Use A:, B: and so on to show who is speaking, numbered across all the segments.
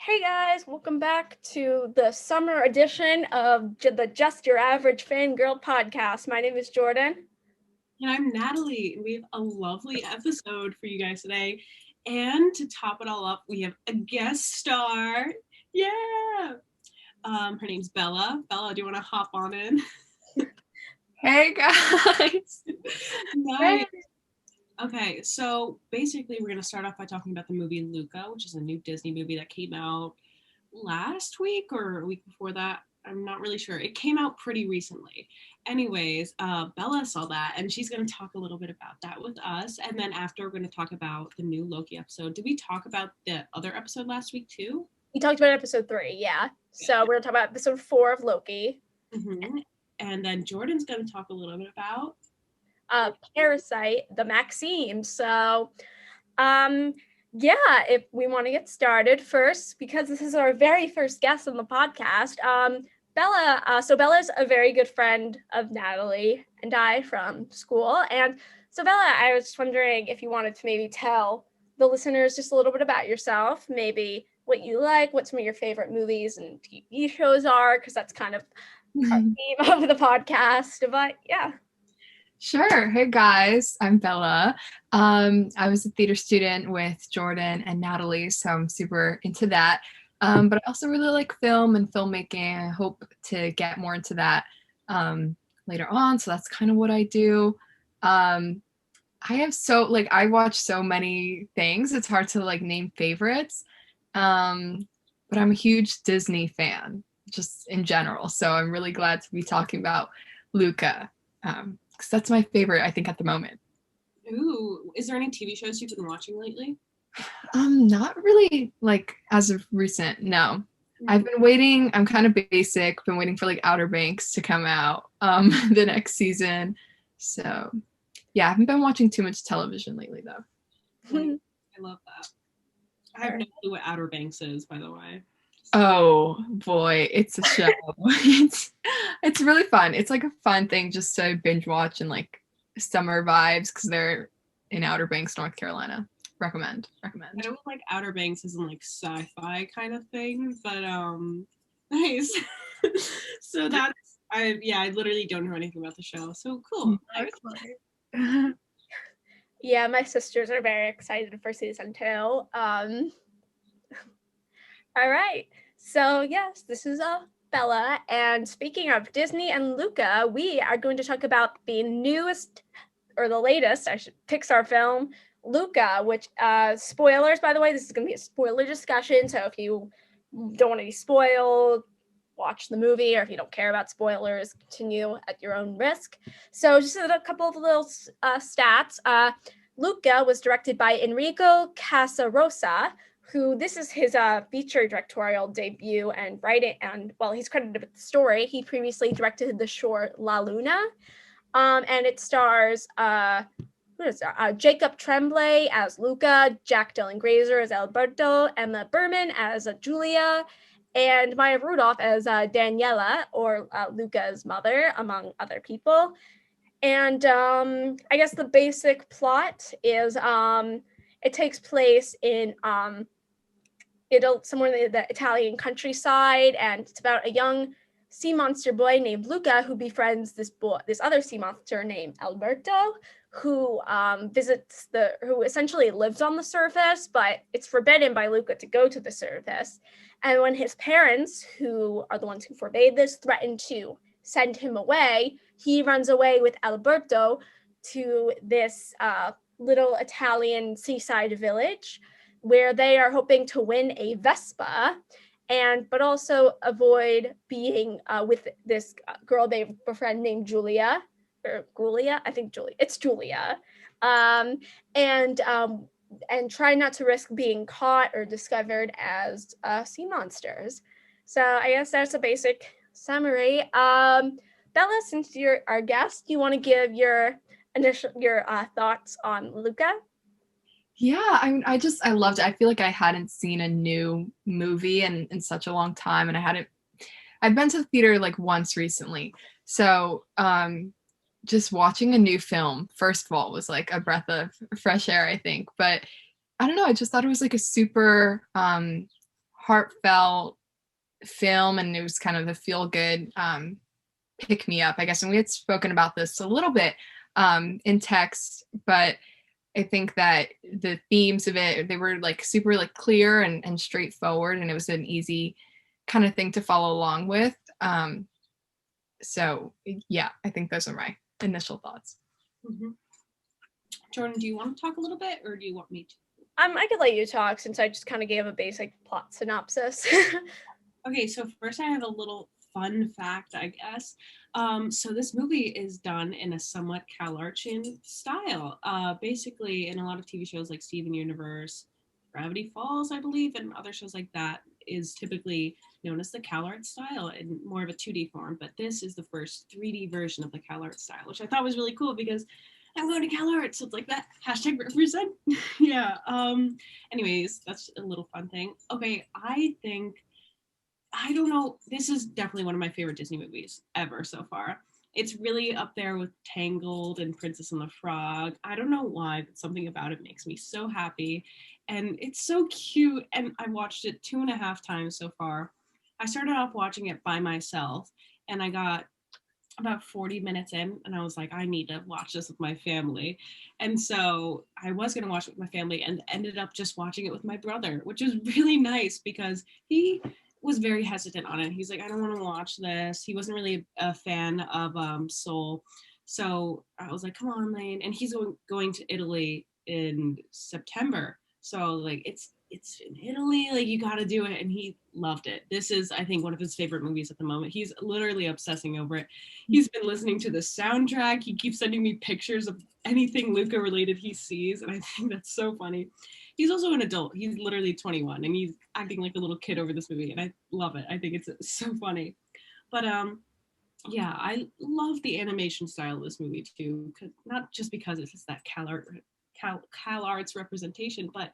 A: Hey guys, welcome back to the summer edition of the Just Your Average Fangirl podcast. My name is Jordan.
B: And I'm Natalie. We have a lovely episode for you guys today. And to top it all up, we have a guest star. Yeah. Her name's Bella. Bella, do you want to hop on in?
C: Hey guys.
B: Nice. Okay, so basically we're going to start off by talking about the movie Luca, which is a new Disney movie that came out last week or a week before that. I'm not really sure. It came out pretty recently. Anyways, Bella saw that and she's going to talk a little bit about that with us. And then after, we're going to talk about the new Loki episode. Did we talk about the other episode last week too?
A: We talked about episode 3, yeah. So we're going to talk about episode 4 of Loki.
B: Mm-hmm. And then Jordan's going to talk a little bit about
A: Parasyte, the Maxim. So, if we want to get started first, because this is our very first guest on the podcast, Bella. So Bella's a very good friend of Natalie and I from school. And so Bella, I was just wondering if you wanted to maybe tell the listeners just a little bit about yourself, maybe what you like, what some of your favorite movies and TV shows are, because that's kind of our theme of the podcast. But yeah.
C: Sure. Hey guys, I'm Bella. I was a theater student with Jordan and Natalie, so I'm super into that. But I also really like film and filmmaking. I hope to get more into that later on. So that's kind of what I do. I watch so many things. It's hard to name favorites. But I'm a huge Disney fan, just in general. So I'm really glad to be talking about Luca. Because that's my favorite, I think, at the moment.
B: Ooh, is there any TV shows you've been watching lately?
C: Not really, as of recent, no. I've been waiting, I'm kind of basic, been waiting for, Outer Banks to come out the next season. So, yeah, I haven't been watching too much television lately, though.
B: I love that. I have no clue what Outer Banks is, by the way.
C: Oh boy, it's a show. it's really fun. It's a fun thing just to binge watch and summer vibes because they're in Outer Banks, North Carolina. Recommend.
B: I don't like Outer Banks as in sci-fi kind of thing, but nice. So that's I literally don't know anything about the show. So cool.
A: Yeah, my sisters are very excited for season 2. All right. So yes, this is Bella, and speaking of Disney and Luca, we are going to talk about the newest, or the latest, Pixar film, Luca, which, spoilers, by the way, this is going to be a spoiler discussion, so if you don't want to be spoiled, watch the movie, or if you don't care about spoilers, continue at your own risk. So just a couple of little stats. Luca was directed by Enrico Casarosa, who this is his feature directorial debut and writing, and he's credited with the story. He previously directed the short La Luna, and it stars Jacob Tremblay as Luca, Jack Dylan Grazer as Alberto, Emma Berman as Julia, and Maya Rudolph as Daniela, or Luca's mother, among other people. And I guess the basic plot is it takes place in somewhere in the Italian countryside, and it's about a young sea monster boy named Luca who befriends this other sea monster named Alberto, who who essentially lives on the surface, but it's forbidden by Luca to go to the surface. And when his parents, who are the ones who forbade this, threaten to send him away, he runs away with Alberto to this little Italian seaside village where they are hoping to win a Vespa, but also avoid being with this girl they befriend named Julia, or Julia, I think Julia. It's Julia, and try not to risk being caught or discovered as sea monsters. So I guess that's a basic summary. Bella, since you're our guest, do you want to give your thoughts on Luca?
C: Yeah, I loved it. I feel like I hadn't seen a new movie in such a long time, and I've been to the theater once recently. So just watching a new film, first of all, was a breath of fresh air, I think. But I don't know, I just thought it was a super heartfelt film, and it was kind of a feel-good pick me up, I guess. And we had spoken about this a little bit in text, but I think that the themes of it, they were like super like clear and straightforward, and it was an easy kind of thing to follow along with. So yeah, I think those are my initial thoughts.
B: Mm-hmm. Jordan, do you want to talk a little bit, or do you want me to?
A: I could let you talk since I just kind of gave a basic plot synopsis.
B: Okay, so first I have a little fun fact, I guess. So this movie is done in a somewhat CalArtsian style. Basically, in a lot of TV shows like Steven Universe, Gravity Falls, I believe, and other shows like that is typically known as the CalArt style in more of a 2D form. But this is the first 3D version of the CalArt style, which I thought was really cool because I'm going to CalArt, so it's like that hashtag represent. Yeah. Anyways, that's a little fun thing. Okay, I don't know. This is definitely one of my favorite Disney movies ever so far. It's really up there with Tangled and Princess and the Frog. I don't know why, but something about it makes me so happy. And it's so cute. And I watched it 2.5 times so far. I started off watching it by myself, and I got about 40 minutes in, and I was like, I need to watch this with my family. And so I was going to watch it with my family and ended up just watching it with my brother, which was really nice because he was very hesitant on it. He's like, I don't want to watch this. He wasn't really a fan of Soul. So I was like, come on, Lane. And he's going to Italy in September. So like it's in Italy, like you got to do it. And he loved it. This is, I think, one of his favorite movies at the moment. He's literally obsessing over it. He's been listening to the soundtrack. He keeps sending me pictures of anything Luca related he sees. And I think that's so funny. He's also an adult. He's literally 21 and he's acting like a little kid over this movie. And I love it. I think it's so funny. But yeah, I love the animation style of this movie too. Not just because it's just that CalArts representation, but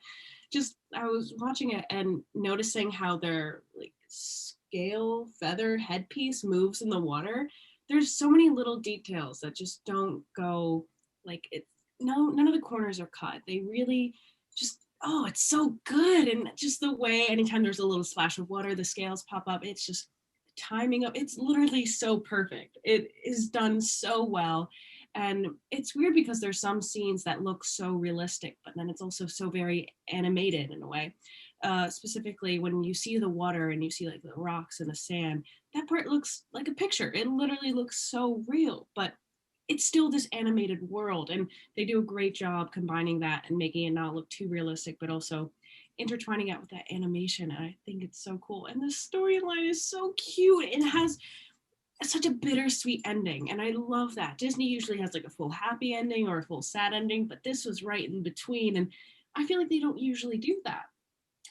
B: just I was watching it and noticing how their like scale feather headpiece moves in the water. There's so many little details that just don't go like it. No, none of the corners are cut. They really just it's so good. And just the way anytime there's a little splash of water, the scales pop up. It's just timing up. It's literally so perfect. It is done so well. And it's weird because there's some scenes that look so realistic, but then it's also so very animated in a way. Specifically, when you see the water and you see like the rocks and the sand, that part looks like a picture. It literally looks so real, but it's still this animated world. And they do a great job combining that and making it not look too realistic, but also intertwining it with that animation. And I think it's so cool. And the storyline is so cute. It has such a bittersweet ending, and I love that. Disney usually has like a full happy ending or a full sad ending, but this was right in between, and I feel like they don't usually do that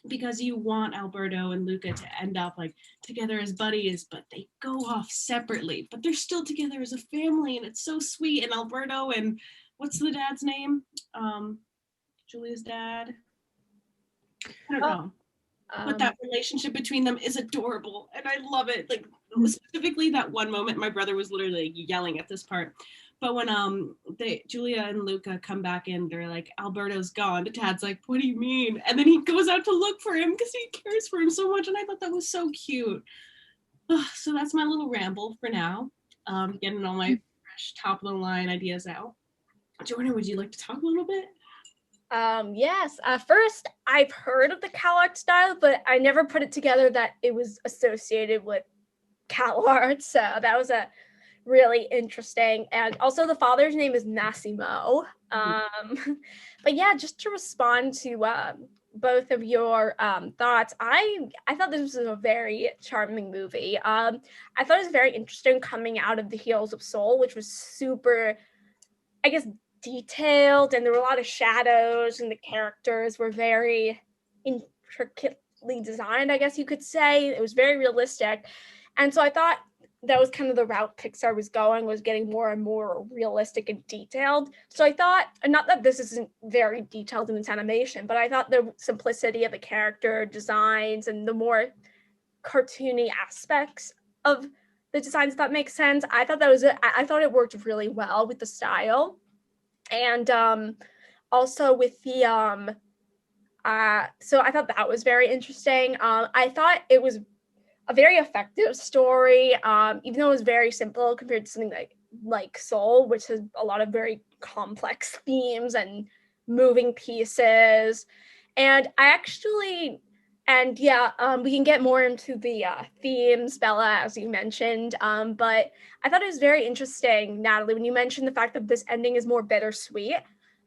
B: because you want Alberto and Luca to end up like together as buddies, but they go off separately, but they're still together as a family, and it's so sweet. And Alberto and what's the dad's name? Julia's dad? I don't know. But that relationship between them is adorable, and I love it. Like specifically that one moment, my brother was literally yelling at this part. But when Julia and Luca come back in, they're like, Alberto's gone. Dad's like, what do you mean? And then he goes out to look for him because he cares for him so much, and I thought that was so cute. So that's my little ramble for now. Getting all my fresh top of the line ideas out. Jordan, would you like to talk a little bit?
A: Yes. First, I've heard of the CalArt style, but I never put it together that it was associated with CalArt. So that was a really interesting. And also, the father's name is Massimo. But yeah, just to respond to both of your thoughts, I thought this was a very charming movie. I thought it was very interesting coming out of the heels of Soul, which was super, I guess, detailed, and there were a lot of shadows, and the characters were very intricately designed, I guess you could say. It was very realistic. And so I thought that was kind of the route Pixar was going, was getting more and more realistic and detailed. So I thought, and not that this isn't very detailed in its animation, but I thought the simplicity of the character designs and the more cartoony aspects of the designs, if that makes sense. I thought I thought it worked really well with the style. And also with the So I thought that was very interesting. I thought it was a very effective story, even though it was very simple compared to something like Soul, which has a lot of very complex themes and moving pieces. And we can get more into the themes, Bella, as you mentioned. But I thought it was very interesting, Natalie, when you mentioned the fact that this ending is more bittersweet.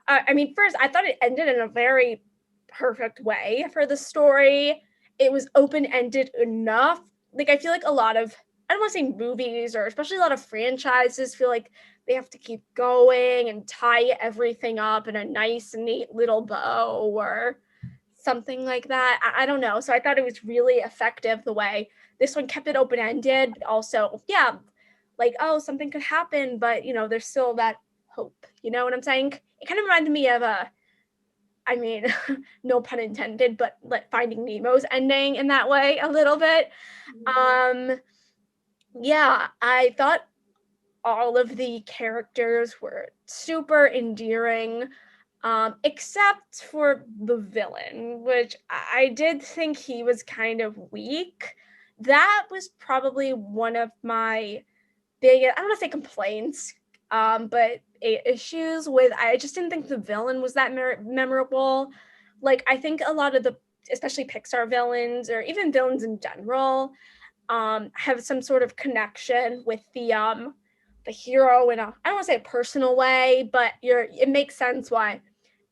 A: First, I thought it ended in a very perfect way for the story. It was open-ended enough. Like, I feel like a lot of, I don't want to say movies, or especially a lot of franchises feel like they have to keep going and tie everything up in a nice, neat little bow or something like that. I don't know. So I thought it was really effective the way this one kept it open-ended, but also, yeah, like, oh, something could happen, but, there's still that hope. You know what I'm saying? It kind of reminded me of no pun intended, but like Finding Nemo's ending in that way a little bit. Yeah, I thought all of the characters were super endearing, except for the villain, which I did think he was kind of weak. That was probably one of my biggest, I don't want to say complaints, but issues with, I just didn't think the villain was that memorable. Like, I think a lot of the, especially Pixar villains, or even villains in general, have some sort of connection with the hero in a, I don't want to say a personal way, but it makes sense why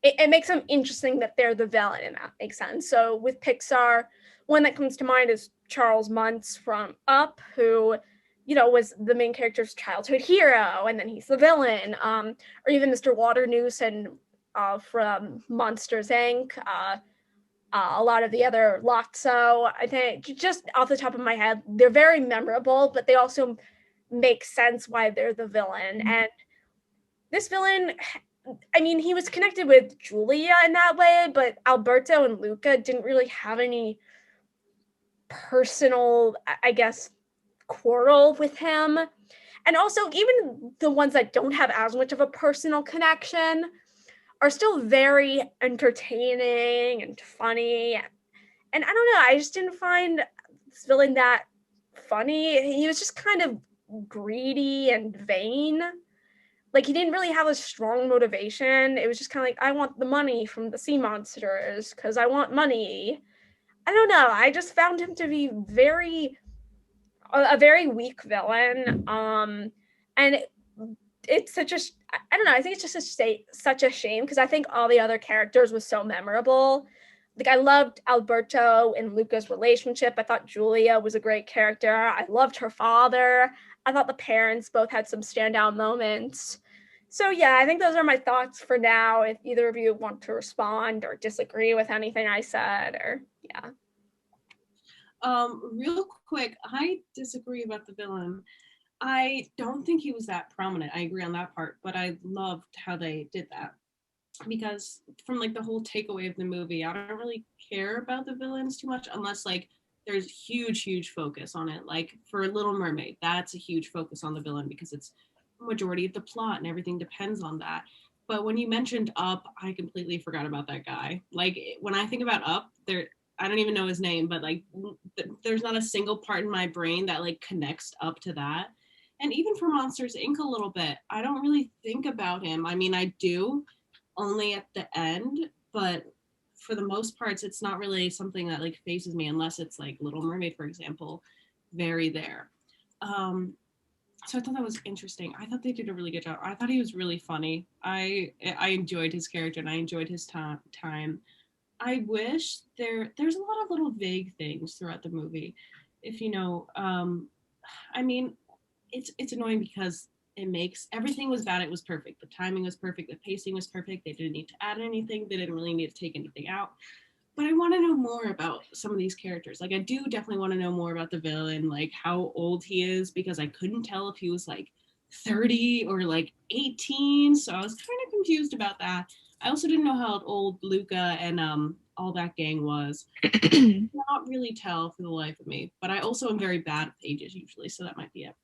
A: it makes them interesting that they're the villain, and that makes sense. So with Pixar, one that comes to mind is Charles Muntz from Up, who was the main character's childhood hero, and then he's the villain. Or even Mr. Waternoose from Monsters Inc. A lot of the other Lotso. I think, just off the top of my head, they're very memorable, but they also make sense why they're the villain. And this villain, he was connected with Julia in that way, but Alberto and Luca didn't really have any personal, I guess, quarrel with him. And also, even the ones that don't have as much of a personal connection are still very entertaining and funny. And I don't know, I just didn't find this villain that funny. He was just kind of greedy and vain. Like, he didn't really have a strong motivation. It was just kind of like, I want the money from the sea monsters because I want money. I don't know. I just found him to be a very weak villain. And it's such a, I don't know, I think it's just such a shame, because I think all the other characters was so memorable. Like, I loved Alberto and Luca's relationship. I thought Julia was a great character. I loved her father. I thought the parents both had some standout moments. So yeah, I think those are my thoughts for now. If either of you want to respond or disagree with anything I said, or yeah.
B: Real quick, I disagree about the villain. I don't think he was that prominent. I agree on that part, but I loved how they did that, because from like the whole takeaway of the movie, I don't really care about the villains too much unless like there's huge focus on it. Like for Little Mermaid, that's a huge focus on the villain because it's the majority of the plot and everything depends on that. But when you mentioned Up, I completely forgot about that guy. Like when I think about Up, I don't even know his name, but like there's not a single part in my brain that like connects Up to that. And even for Monsters Inc. a little bit, I don't really think about him. I mean, I do, only at the end, but for the most parts, it's not really something that like phases me unless it's like Little Mermaid, for example, very there. So I thought that was interesting. I thought they did a really good job. I thought he was really funny. I enjoyed his character and I enjoyed his time. I wish there's a lot of little vague things throughout the movie. If you know, it's annoying because it makes everything was bad. It was perfect. The timing was perfect. The pacing was perfect. They didn't need to add anything. They didn't really need to take anything out. But I want to know more about some of these characters. Like I do definitely want to know more about the villain, like how old he is, because I couldn't tell if he was like 30 or like 18. So I was kind of confused about that. I also didn't know how old Luca and all that gang was. Not really tell for the life of me. But I also am very bad with ages usually, so that might be it.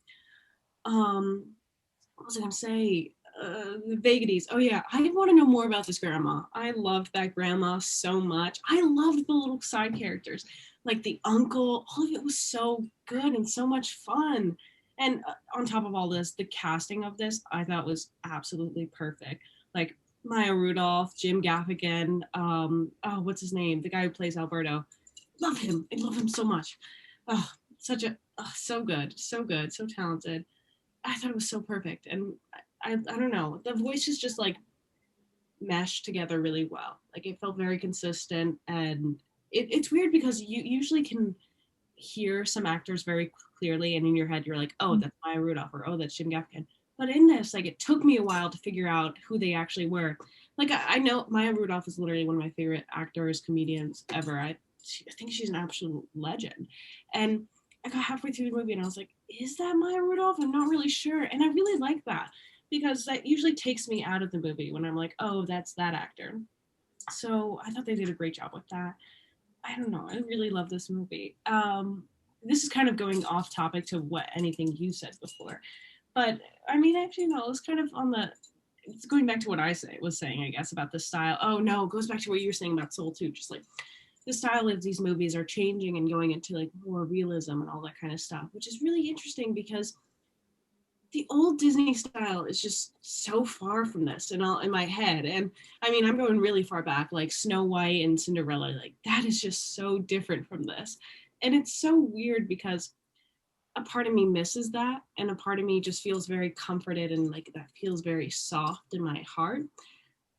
B: What was I gonna say? the vagaries. Oh yeah, I want to know more about this grandma. I loved that grandma so much. I loved the little side characters, like the uncle. All of it was so good and so much fun. And on top of all this, the casting of this I thought was absolutely perfect. Like Maya Rudolph, Jim Gaffigan, oh, what's his name? The guy who plays Alberto. Love him. I love him so much. Oh, such a so good, so good, so talented. I thought it was so perfect. And I don't know, the voices just like meshed together really well. Like it felt very consistent, and it's weird because you usually can hear some actors very clearly, and in your head you're like, oh, that's Maya Rudolph, or oh, that's Jim Gaffigan. But in this, like, it took me a while to figure out who they actually were. Like I know Maya Rudolph is literally one of my favorite actors, comedians ever. I think she's an absolute legend. And I got halfway through the movie and I was like, is that Maya Rudolph? I'm not really sure. And I really like that because that usually takes me out of the movie when I'm like, oh, that's that actor. So I thought they did a great job with that. I don't know. I really love this movie. This is kind of going off topic to what anything you said before. But I mean, actually, no, it's kind of on the, it's going back to what I was saying, I guess, about the style. Oh, no, it goes back to what you were saying about Soul, too. Just like the style of these movies are changing and going into like more realism and all that kind of stuff, which is really interesting because the old Disney style is just so far from this and all in my head. And I mean, I'm going really far back, like Snow White and Cinderella, like that is just so different from this. And it's so weird because a part of me misses that, and a part of me just feels very comforted and like that feels very soft in my heart.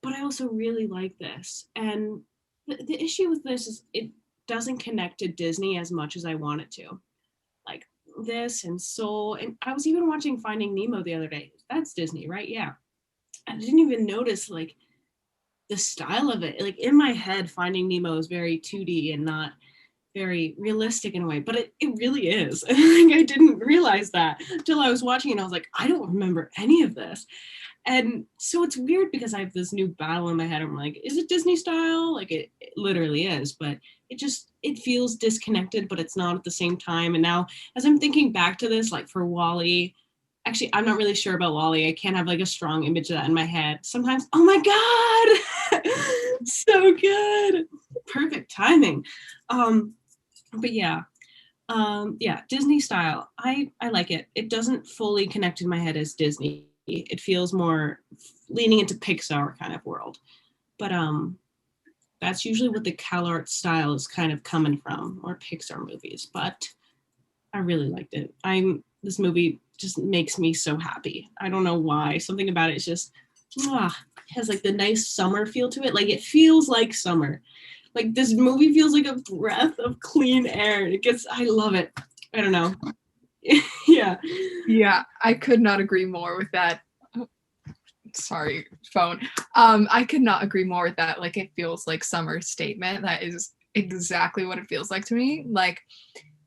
B: But I also really like this. And the issue with this is it doesn't connect to Disney as much as I want it to. Like this and Soul, and I was even watching Finding Nemo the other day. That's Disney, right? Yeah. I didn't even notice like the style of it. Like in my head, Finding Nemo is very 2D and not very realistic in a way, but it really is. Like I didn't realize that until I was watching it and I was like, I don't remember any of this. And so it's weird because I have this new battle in my head. I'm like, is it Disney style? Like it literally is, but it feels disconnected, but it's not at the same time. And now as I'm thinking back to this, like for Wall-E, actually, I'm not really sure about Wall-E. I can't have like a strong image of that in my head. Sometimes, oh my God, so good. Perfect timing. But yeah, Disney style. I like it. It doesn't fully connect in my head as Disney. It feels more leaning into Pixar kind of world. But that's usually what the CalArts style is kind of coming from, or Pixar movies. But I really liked it. This movie just makes me so happy. I don't know why. Something about it is just has like the nice summer feel to it. Like it feels like summer. Like this movie feels like a breath of clean air. I love it. I don't know. Yeah.
C: Yeah, I could not agree more with that. Sorry, phone. I could not agree more with that. Like it feels like summer statement. That is exactly what it feels like to me. Like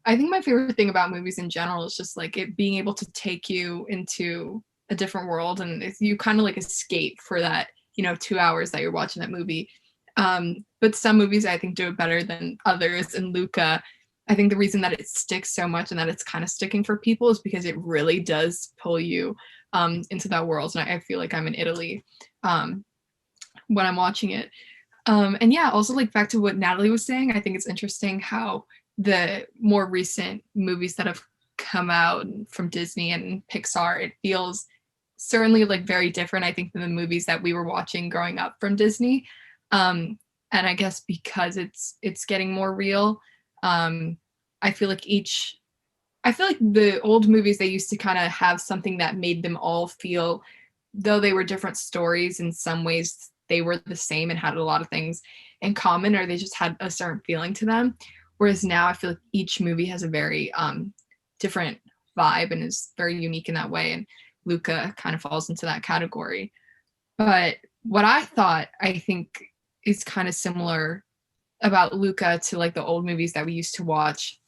C: I think my favorite thing about movies in general is just like it being able to take you into a different world, and you kind of like escape for that, 2 hours that you're watching that movie. But some movies I think do it better than others. And Luca, I think the reason that it sticks so much and that it's kind of sticking for people is because it really does pull you into that world. And I feel like I'm in Italy when I'm watching it. And yeah, also like back to what Natalie was saying, I think it's interesting how the more recent movies that have come out from Disney and Pixar, it feels certainly like very different, I think, than the movies that we were watching growing up from Disney. And I guess because it's getting more real, I feel like the old movies, they used to kind of have something that made them all feel, though they were different stories, in some ways they were the same and had a lot of things in common, or they just had a certain feeling to them. Whereas now I feel like each movie has a very different vibe and is very unique in that way. And Luca kind of falls into that category. But what I think is kind of similar about Luca to like the old movies that we used to watch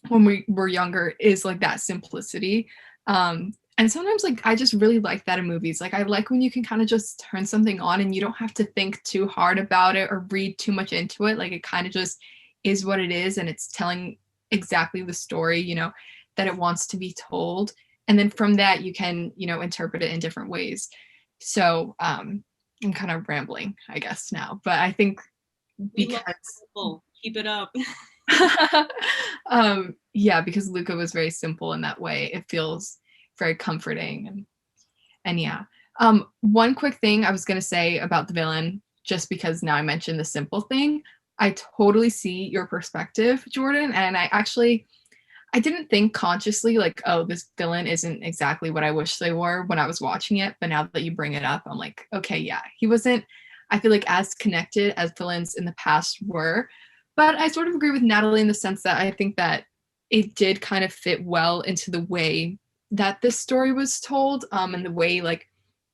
C: when we were younger is like that simplicity. And sometimes like I just really like that in movies. Like I like when you can kind of just turn something on and you don't have to think too hard about it or read too much into it. Like it kind of just is what it is, and it's telling exactly the story, that it wants to be told. And then from that you can, interpret it in different ways. So I'm kind of rambling, I guess, now. But I think because
B: keep it up.
C: Yeah, because Luca was very simple in that way. It feels very comforting. And yeah. One quick thing I was gonna say about the villain, just because now I mentioned the simple thing. I totally see your perspective, Jordan, and I didn't think consciously like, oh, this villain isn't exactly what I wish they were when I was watching it. But now that you bring it up, I'm like, okay, yeah, he wasn't, I feel like, as connected as villains in the past were. But I sort of agree with Natalie in the sense that I think that it did kind of fit well into the way that this story was told, and the way like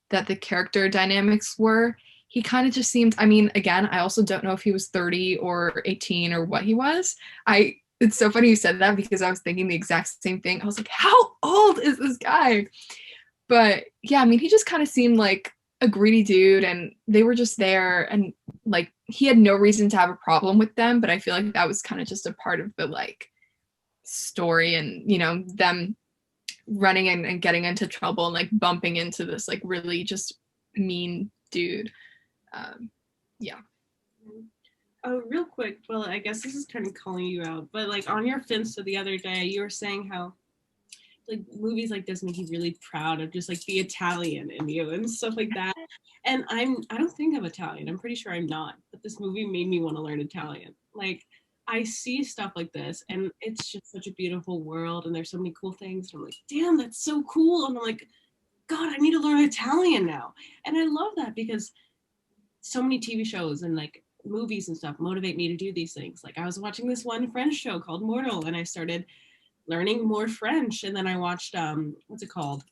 C: that the character dynamics were. He kind of just seemed, I mean, again, I also don't know if he was 30 or 18 or what he was. It's so funny you said that because I was thinking the exact same thing. I was like, how old is this guy? But yeah, I mean, he just kind of seemed like a greedy dude and they were just there and like he had no reason to have a problem with them, but I feel like that was kind of just a part of the like story and, you know, them running and getting into trouble and like bumping into this like really just mean dude. Yeah.
B: Oh, real quick, well, I guess this is kind of calling you out, but like on your Finsta the other day, you were saying how like movies like this make you really proud of just like the Italian in you and stuff like that. And I don't think I'm Italian. I'm pretty sure I'm not. But this movie made me want to learn Italian. Like I see stuff like this and it's just such a beautiful world and there's so many cool things. And I'm like, damn, that's so cool. And I'm like, God, I need to learn Italian now. And I love that because so many TV shows and like movies and stuff motivate me to do these things. Like I was watching this one French show called Mortal and I started learning more French. And then I watched, what's it called?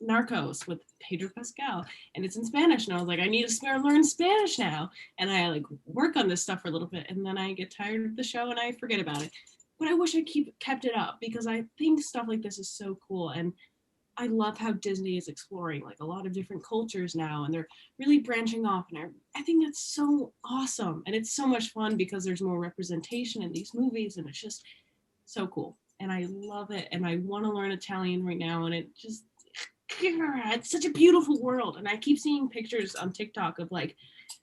B: Narcos with Pedro Pascal. And it's in Spanish. And I was like, I need to learn Spanish now. And I like work on this stuff for a little bit. And then I get tired of the show and I forget about it. But I wish I kept it up because I think stuff like this is so cool. And I love how Disney is exploring like a lot of different cultures now and they're really branching off. And I think that's so awesome. And it's so much fun because there's more representation in these movies and it's just so cool. And I love it. And I want to learn Italian right now. And it's such a beautiful world. And I keep seeing pictures on TikTok of like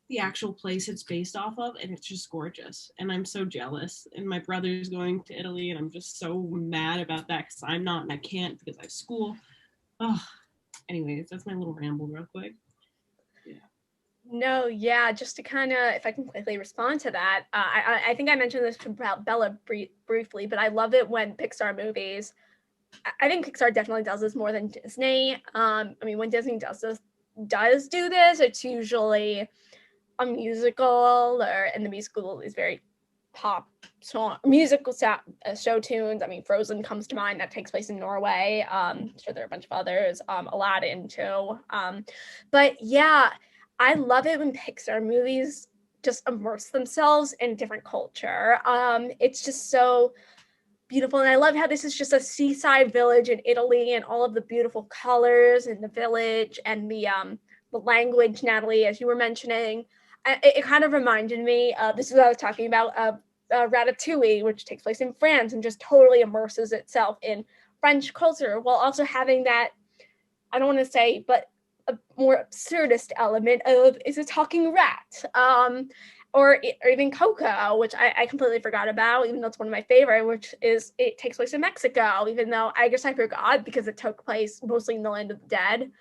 B: the actual place it's based off of. And it's just gorgeous. And I'm so jealous. And my brother's going to Italy. And I'm just so mad about that because I'm not and I can't because I have school. Oh, anyways, that's my little ramble real quick.
A: No, yeah, just to kind of, if I can quickly respond to that, I think I mentioned this about Bella briefly, but I love it when Pixar movies, I think Pixar definitely does this more than Disney. I mean, when Disney does do this, it's usually a musical and the musical is very pop song, musical show tunes. I mean, Frozen comes to mind, that takes place in Norway. I'm sure there are a bunch of others, Aladdin too. But yeah, I love it when Pixar movies just immerse themselves in a different culture. It's just so beautiful. And I love how this is just a seaside village in Italy and all of the beautiful colors in the village and the language, Natalie, as you were mentioning. It kind of reminded me, this is what I was talking about, Ratatouille, which takes place in France and just totally immerses itself in French culture while also having that, I don't want to say, but a more absurdist element of is a talking rat, or even Coco, which I completely forgot about, even though it's one of my favorite, which is it takes place in Mexico, even though I guess I forgot because it took place mostly in the land of the dead.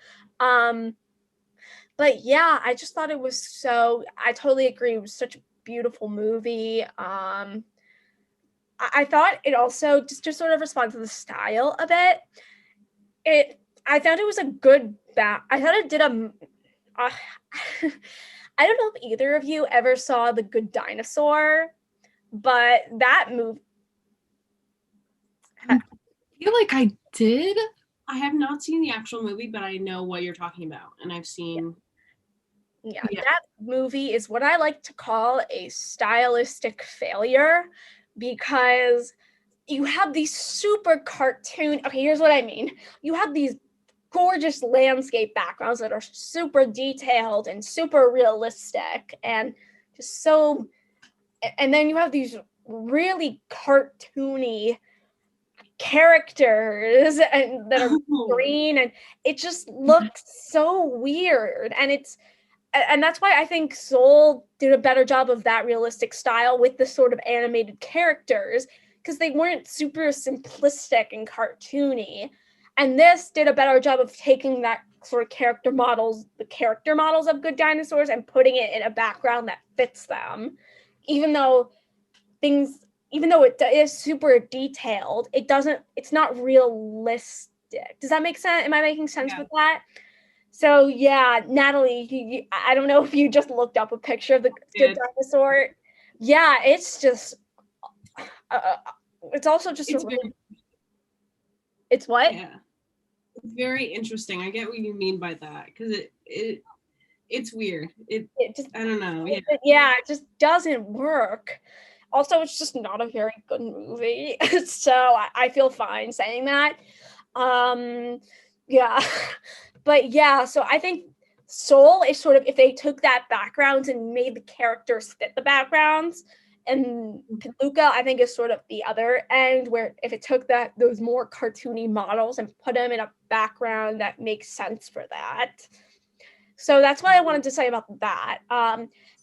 A: But yeah, I just thought it was I totally agree. It was such a beautiful movie. I thought it also, just to sort of respond to the style of it, I thought it was a good I thought it did I don't know if either of you ever saw The Good Dinosaur, but that movie.
C: I feel like I did.
B: I have not seen the actual movie, but I know what you're talking about, and I've seen.
A: Yeah, that movie is what I like to call a stylistic failure because you have these super cartoon. Okay, here's what I mean. You have these gorgeous landscape backgrounds that are super detailed and super realistic and just so, and then you have these really cartoony characters and that are green, and it just looks so weird. And that's why I think Soul did a better job of that realistic style with the sort of animated characters, because they weren't super simplistic and cartoony. And this did a better job of taking that sort of the character models of Good Dinosaurs, and putting it in a background that fits them. Even though it is super detailed, it's not realistic. Does that make sense? Am I making sense with that? So yeah, Natalie, I don't know if you just looked up a picture of the Good Dinosaur. Yeah, it's just, it's also just it's what?
B: Yeah, it's very interesting. I get what you mean by that, because it's weird. It just, I don't know.
A: Yeah, it just doesn't work. Also, it's just not a very good movie, so I feel fine saying that. Yeah. But yeah, so I think Soul is sort of, if they took that background and made the characters fit the backgrounds, and Luca, I think, is sort of the other end, where if it took those more cartoony models and put them in a background that makes sense for that. So that's what I wanted to say about that.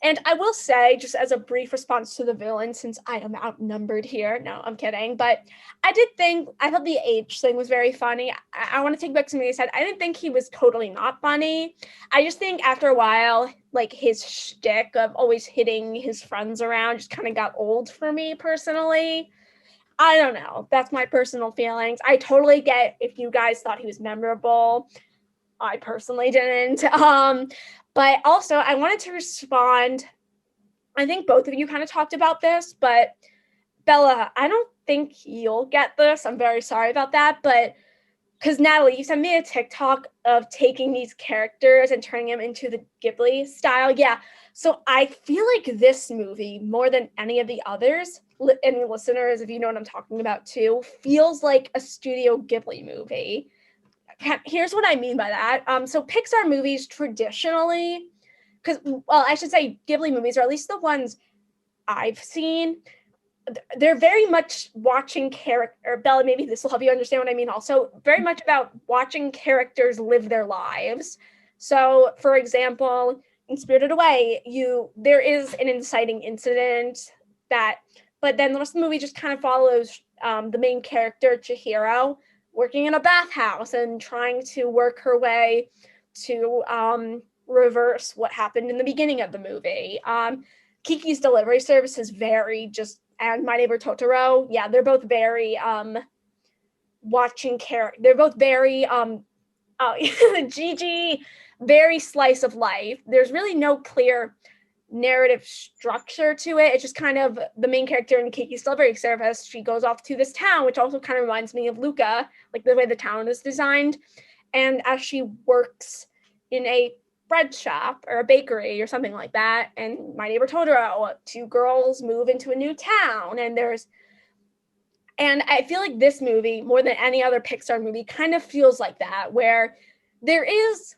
A: And I will say, just as a brief response to the villain, since I am outnumbered here. No, I'm kidding. But I thought the H thing was very funny. I want to take back something he said. I didn't think he was totally not funny. I just think after a while, like, his shtick of always hitting his friends around just kind of got old for me personally. I don't know. That's my personal feelings. I totally get if you guys thought he was memorable. I personally didn't. But also, I wanted to respond. I think both of you kind of talked about this, but Bella, I don't think you'll get this. I'm very sorry about that. But because Natalie, you sent me a TikTok of taking these characters and turning them into the Ghibli style. Yeah. So I feel like this movie, more than any of the others, and listeners, if you know what I'm talking about too, feels like a Studio Ghibli movie. Here's what I mean by that. So Pixar movies traditionally, I should say Ghibli movies, or at least the ones I've seen, they're very much watching character. Bella, maybe this will help you understand what I mean. Also, very much about watching characters live their lives. So, for example, in Spirited Away, there is an inciting incident but then the rest of the movie just kind of follows the main character, Chihiro, working in a bathhouse and trying to work her way to reverse what happened in the beginning of the movie. Kiki's Delivery Service is and My Neighbor Totoro, yeah, they're both very they're both very Gigi, very slice of life. There's really no clear narrative structure to it. It's just kind of the main character in Kiki's Delivery Service. She goes off to this town, which also kind of reminds me of Luca, like the way the town is designed. And as she works in a bread shop or a bakery or something like that, and My Neighbor Totoro, two girls move into a new town, and I feel like this movie, more than any other Pixar movie, kind of feels like that, where there is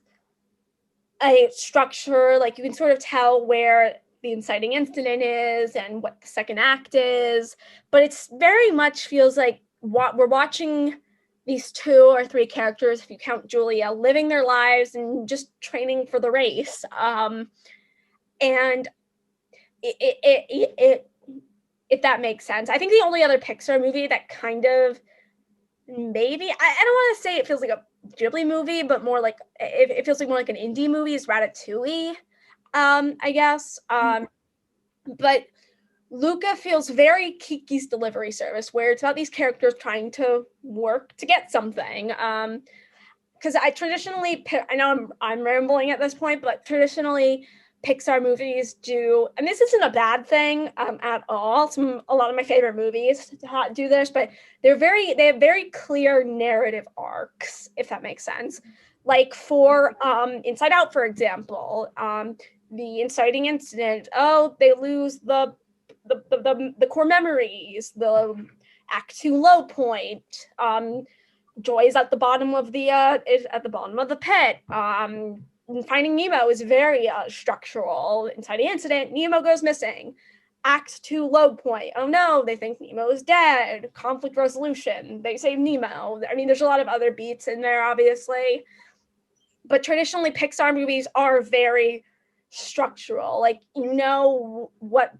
A: a structure, like you can sort of tell where the inciting incident is and what the second act is, but it's very much feels like we're watching these 2 or 3 characters, if you count Julia, living their lives and just training for the race. And if that makes sense. I think the only other Pixar movie that kind of maybe, I don't want to say it feels like a Ghibli movie, but more like it feels like more like an indie movie is Ratatouille, I guess. But Luca feels very Kiki's Delivery Service, where it's about these characters trying to work to get something. Because I know I'm rambling at this point, but traditionally Pixar movies do, and this isn't a bad thing at all. A lot of my favorite movies do this, but they have very clear narrative arcs, if that makes sense. Like for Inside Out, for example, the inciting incident. Oh, they lose the core memories. The Act 2 low point. Joy's at the bottom of the pit. Finding Nemo is very structural. Inside the incident, Nemo goes missing. Act 2 low point. Oh no, they think Nemo's dead. Conflict resolution. They save Nemo. I mean, there's a lot of other beats in there, obviously. But traditionally, Pixar movies are very structural. Like, you know what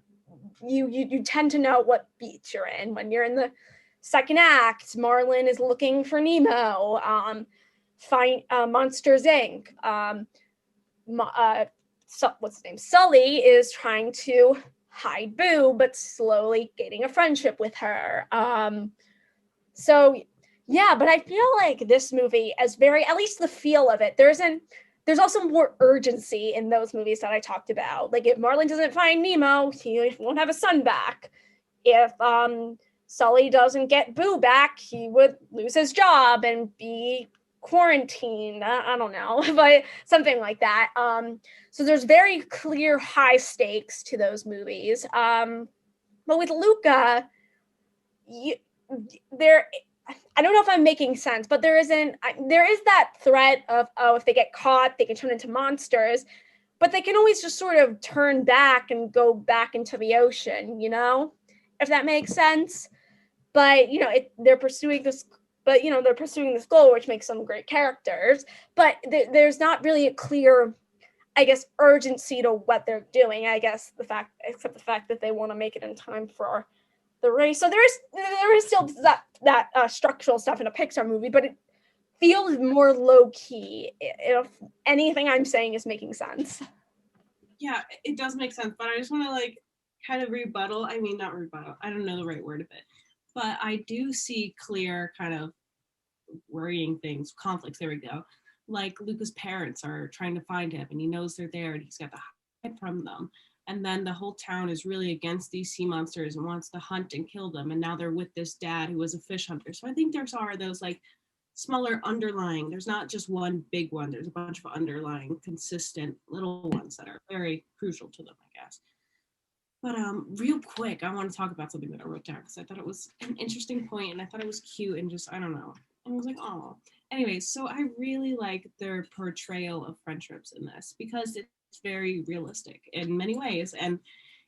A: you tend to know what beats you're in. When you're in the second act, Marlin is looking for Nemo. Monsters Inc. What's his name? Sully is trying to hide Boo, but slowly gaining a friendship with her. So yeah, but I feel like this movie is at least the feel of it. There's also more urgency in those movies that I talked about. Like, if Marlin doesn't find Nemo, he won't have a son back. If Sully doesn't get Boo back, he would lose his job and be quarantined. I don't know, but something like that. So there's very clear high stakes to those movies. But with Luca, I don't know if I'm making sense, but there is that threat of, if they get caught, they can turn into monsters, but they can always just sort of turn back and go back into the ocean, if that makes sense. But, they're pursuing this goal, which makes them great characters, but there's not really a clear, I guess, urgency to what they're doing. I guess except the fact that they want to make it in time for the race. So there is still that structural stuff in a Pixar movie, but it feels more low key. If anything I'm saying is making sense.
B: Yeah, it does make sense, but I just want to kind of rebuttal. I mean, not rebuttal. I don't know the right word of it, but I do see clear kind of worrying things, conflicts. There we go. Like, Luca's parents are trying to find him, and he knows they're there, and he's got to hide from them. And then the whole town is really against these sea monsters and wants to hunt and kill them. And now they're with this dad who was a fish hunter. So I think there are those smaller underlying, there's not just one big one, there's a bunch of underlying consistent little ones that are very crucial to them, I guess. But real quick, I want to talk about something that I wrote down because I thought it was an interesting point and I thought it was cute and just, I don't know. And I was like, oh. Anyway, so I really like their portrayal of friendships in this because it's very realistic in many ways. And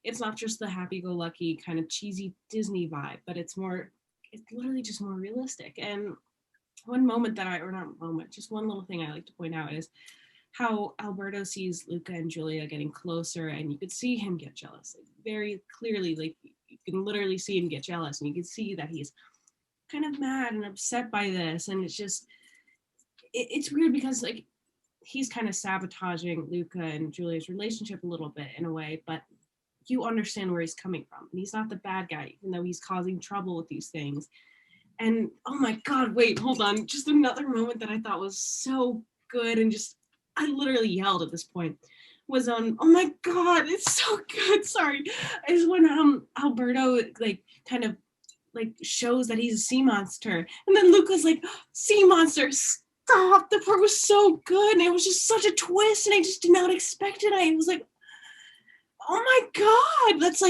B: it's not just the happy-go-lucky kind of cheesy Disney vibe, but it's literally just more realistic. And one moment just one little thing I like to point out is how Alberto sees Luca and Julia getting closer, and you could see him get jealous very clearly. You can literally see him get jealous, and you can see that he's kind of mad and upset by this. And it's just, it's weird because he's kind of sabotaging Luca and Julia's relationship a little bit in a way, but you understand where he's coming from. And he's not the bad guy, even though he's causing trouble with these things. And oh my God, wait, hold on. Just another moment that I thought was so good and just, I literally yelled at this point, was oh my God, it's so good. Sorry. Is when Alberto kind of shows that he's a sea monster. And then Luca's like, sea monster, stop. The part was so good. And it was just such a twist. And I just did not expect it. I was like, oh my God, that's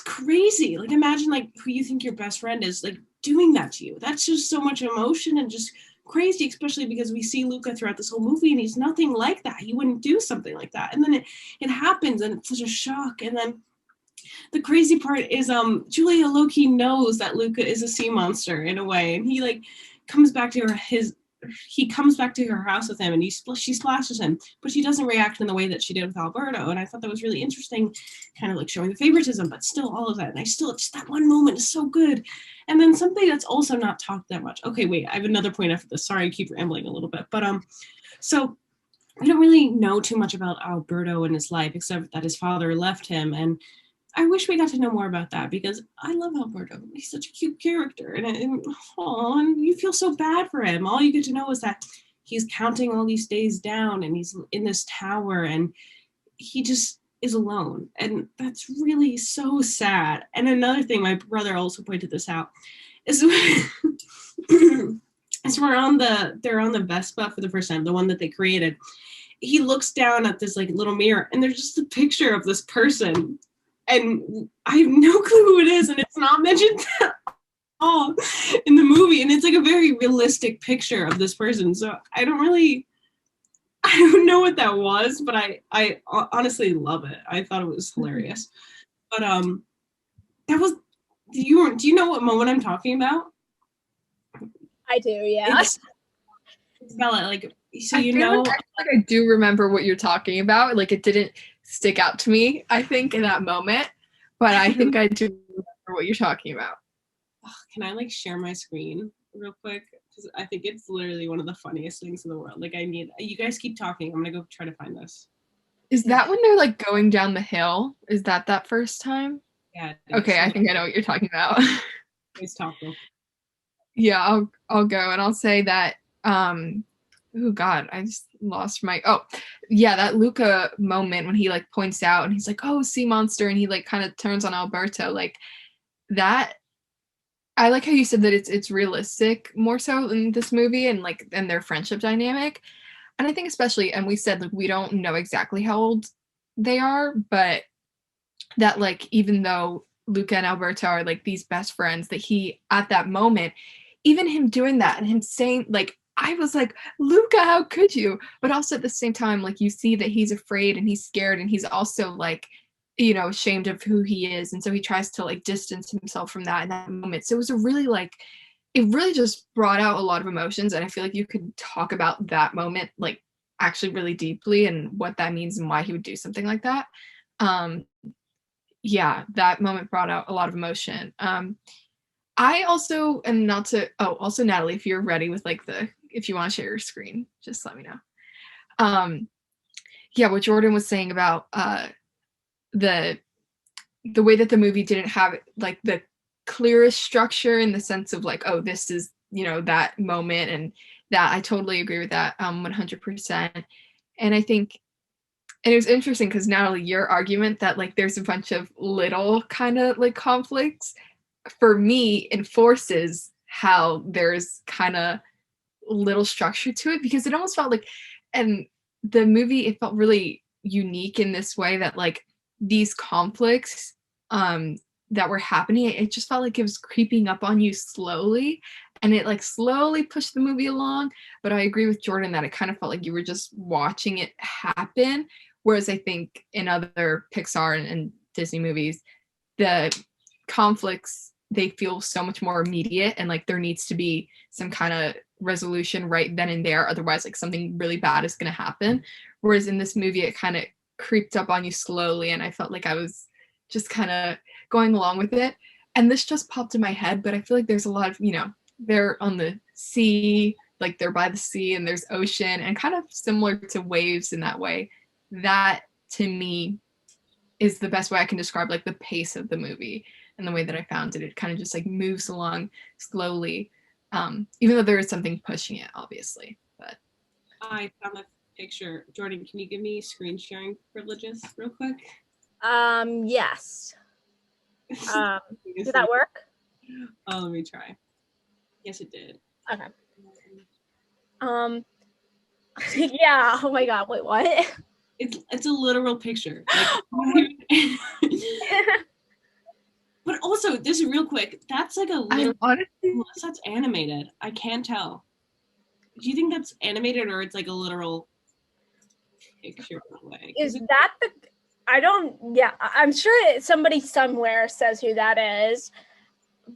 B: crazy. Imagine who you think your best friend is doing that to you. That's just so much emotion and just crazy, especially because we see Luca throughout this whole movie and he's nothing like that. He wouldn't do something like that. And then it happens and it's such a shock. And then the crazy part is Julia low-key knows that Luca is a sea monster in a way, and he comes back to her house with him, and she splashes him, but she doesn't react in the way that she did with Alberto. And I thought that was really interesting, kind of showing the favoritism, but still all of that. And just that one moment is so good. And then something that's also not talked that much. Okay, wait, I have another point after this. Sorry, I keep rambling a little bit, but so we don't really know too much about Alberto and his life, except that his father left him. And I wish we got to know more about that because I love Alberto. He's such a cute character, and you feel so bad for him. All you get to know is that he's counting all these days down, and he's in this tower, and he just is alone, and that's really so sad. And another thing, my brother also pointed this out, is as they're on the Vespa for the first time, the one that they created. He looks down at this little mirror, and there's just a picture of this person. And I have no clue who it is, and it's not mentioned at all in the movie. And it's a very realistic picture of this person. So I don't I don't know what that was, but I honestly love it. I thought it was hilarious. But that was do you know what moment I'm talking about?
A: I do, yeah.
B: It's Bella, like, so
C: I
B: you
C: feel
B: know,
C: like I do remember what you're talking about. Like it didn't stick out to me, I think, in that moment. But I think I do remember what you're talking about.
B: can I like share my screen real quick? Because I think it's literally one of the funniest things in the world. Like, I need you guys keep talking. I'm gonna go try to find this.
C: Is that when they're like going down the hill? Is that first time?
B: Yeah.
C: Okay, I think I know what you're talking about.
B: Please talk.
C: Yeah, I'll go and I'll say that oh god, I just lost my yeah, that Luca moment when he like points out and he's like, "Oh, sea monster," and he like kind of turns on Alberto, like that. I like how you said that it's realistic more so in this movie and like and their friendship dynamic. And I think especially, and we said like we don't know exactly how old they are, but that like even though Luca and Alberto are like these best friends, that he at that moment, even him doing that and him saying like I was like, Luca, how could you? But also at the same time, like you see that he's afraid and he's scared and he's also like, you know, ashamed of who he is. And so he tries to like distance himself from that in that moment. So it was a really like it really just brought out a lot of emotions. And I feel like you could talk about that moment like actually really deeply and what that means and why he would do something like that. Um, yeah, that moment brought out a lot of emotion. I also am not to also Natalie, if you're ready with like if you want to share your screen, just let me know. Yeah, what Jordan was saying about the way that the movie didn't have like the clearest structure in the sense of like, oh, this is, you know, that moment, and that I totally agree with that 100%. And I think and it was interesting because Natalie, your argument that like there's a bunch of little kind of like conflicts for me enforces how there's kind of little structure to it, because it almost felt like, and the movie, it felt really unique in this way that like these conflicts that were happening, it just felt like it was creeping up on you slowly, and it like slowly pushed the movie along. But I agree with Jordan that it kind of felt like you were just watching it happen, whereas I think in other Pixar and Disney movies, the conflicts, they feel so much more immediate, and like there needs to be some kind of resolution right then and there, otherwise like something really bad is going to happen. Whereas in this movie it kind of creeped up on you slowly, and I felt like I was just kind of going along with it. And this just popped in my head, but I feel like there's a lot of, you know, they're on the sea, like they're by the sea and there's ocean, and kind of similar to waves in that way. That to me is the best way I can describe like the pace of the movie and the way that I found it. It kind of just like moves along slowly, even though there is something pushing it, obviously. But
B: I found the picture. Jordan, can you give me screen sharing privileges real quick?
A: Yes. Did that work?
B: Oh, let me try. Yes, it did.
A: Okay. Yeah. Oh my God. Wait, what?
B: It's a literal picture. Like, but also, this real quick, that's like a little.
C: honestly,
B: Unless that's animated, I can't tell. Do you think that's animated or it's like a literal picture away?
A: Is that the? I don't. Yeah, I'm sure somebody somewhere says who that is.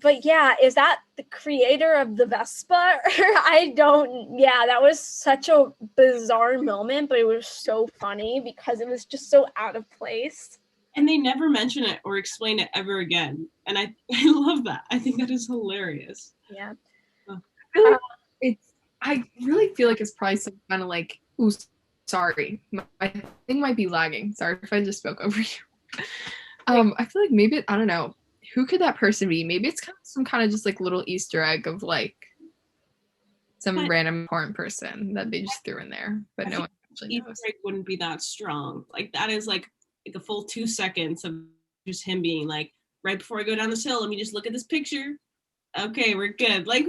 A: But yeah, is that the creator of the Vespa? I don't. Yeah, that was such a bizarre moment, but it was so funny because it was just so out of place.
B: And they never mention it or explain it ever again. And I love that. I think that is hilarious.
A: Yeah.
C: I really feel like it's probably some kind of like, ooh, sorry, my thing might be lagging. Sorry if I just spoke over you. I feel like maybe, I don't know, who could that person be? Maybe it's kind of some kind of just like little Easter egg of like some random important person that they just threw in there, but no one actually knows.
B: Easter egg wouldn't be that strong. Like that is like a full 2 seconds of just him being like, right before I go down this hill, let me just look at this picture. Okay, we're good. Like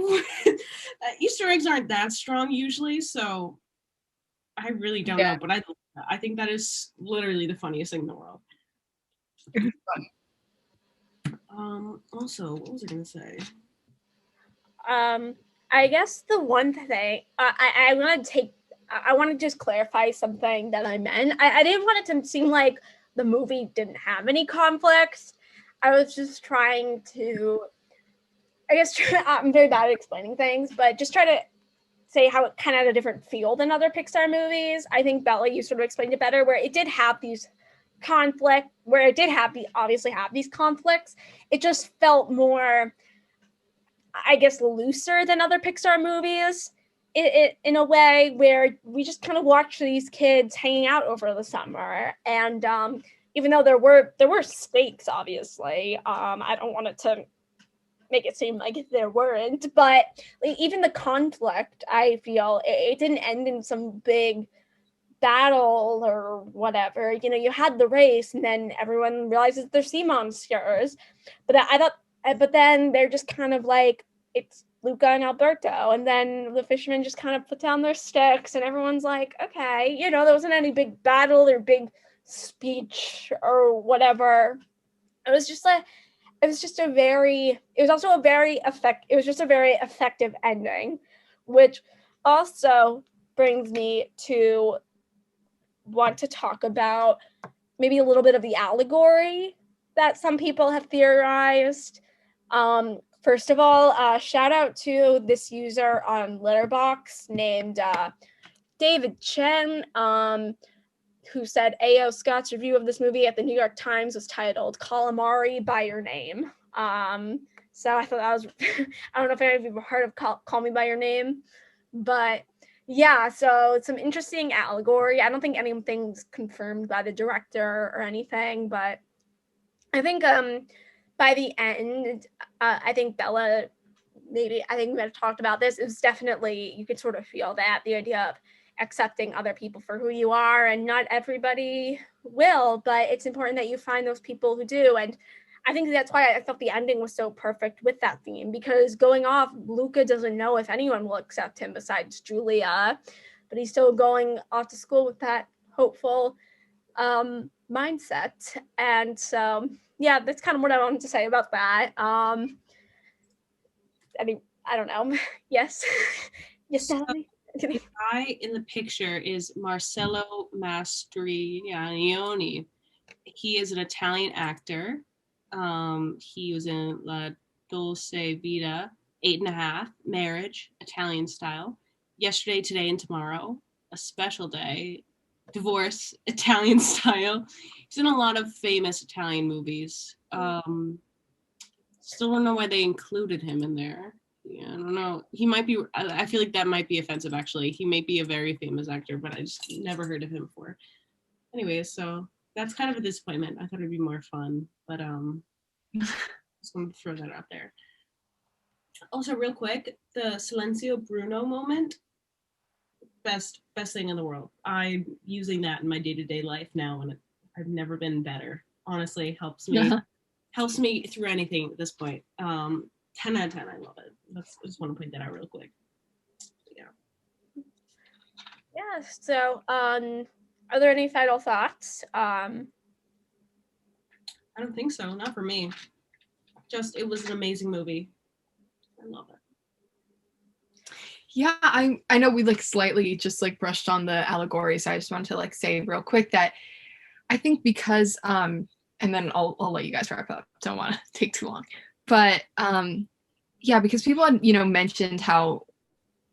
B: Easter eggs aren't that strong usually, so I really don't know, but I think that is literally the funniest thing in the world.
C: It was fun.
B: Also, what was I gonna say?
A: I guess the one thing I want to take I want to just clarify something that I meant. I didn't want it to seem like the movie didn't have any conflicts. I was just trying to, I guess, I'm very bad at explaining things, but just try to say how it kind of had a different feel than other Pixar movies. I think Bella, you sort of explained it better, where it did have these conflict, where it did have obviously have these conflicts. It just felt more, I guess, looser than other Pixar movies. It in a way where we just kind of watch these kids hanging out over the summer, and even though there were stakes, obviously, I don't want it to make it seem like there weren't, but like, even the conflict, I feel it didn't end in some big battle or whatever. You know, you had the race, and then everyone realizes they're sea monsters, but I thought, but then they're just kind of like, it's Luca and Alberto, and then the fishermen just kind of put down their sticks, and everyone's like, okay, you know, there wasn't any big battle or big speech or whatever. It was just like, it was just a very, it was also a very it was just a very effective ending, which also brings me to want to talk about maybe a little bit of the allegory that some people have theorized. First of all, shout out to this user on Letterboxd named David Chen, who said A.O. Scott's review of this movie at the New York Times was titled Calamari by Your Name. So I thought that was, I don't know if any of you have heard of Call Me by Your Name, but yeah, so it's some interesting allegory. I don't think anything's confirmed by the director or anything, but I think by the end, I think Bella, I think we had talked about this, it was definitely, you could sort of feel that, the idea of accepting other people for who you are, and not everybody will, but it's important that you find those people who do. And I think that's why I felt the ending was so perfect with that theme, because going off, Luca doesn't know if anyone will accept him besides Julia, but he's still going off to school with that hopeful mindset. And so yeah, that's kind of what I wanted to say about that. I mean, I don't know. Yes. Yes, Natalie?
B: The guy in the picture is Marcello Mastroianni. He is an Italian actor. He was in La Dolce Vita, 8.5, Marriage, Italian Style, Yesterday, Today, and Tomorrow, A Special Day, Divorce, Italian Style. He's in a lot of famous Italian movies. Still don't know why they included him in there. Yeah, I don't know. He might be, I feel like that might be offensive, actually. He may be a very famous actor, but I just never heard of him before. Anyways, so that's kind of a disappointment. I thought it'd be more fun, but just want to throw that out there. Also, real quick, the Silencio Bruno moment, best thing in the world. I'm using that in my day-to-day life now, and I've never been better. Honestly, helps me through anything at this point. 10 out of 10, I love it. I just want to point that out real quick.
A: Yeah, so are there any final thoughts?
B: I don't think so, not for me. Just, it was an amazing movie. I love it.
C: Yeah, I know we like slightly just like brushed on the allegory, so I just wanted to like say real quick that I think because and then I'll let you guys wrap up. Don't want to take too long. But yeah, because people had, mentioned how,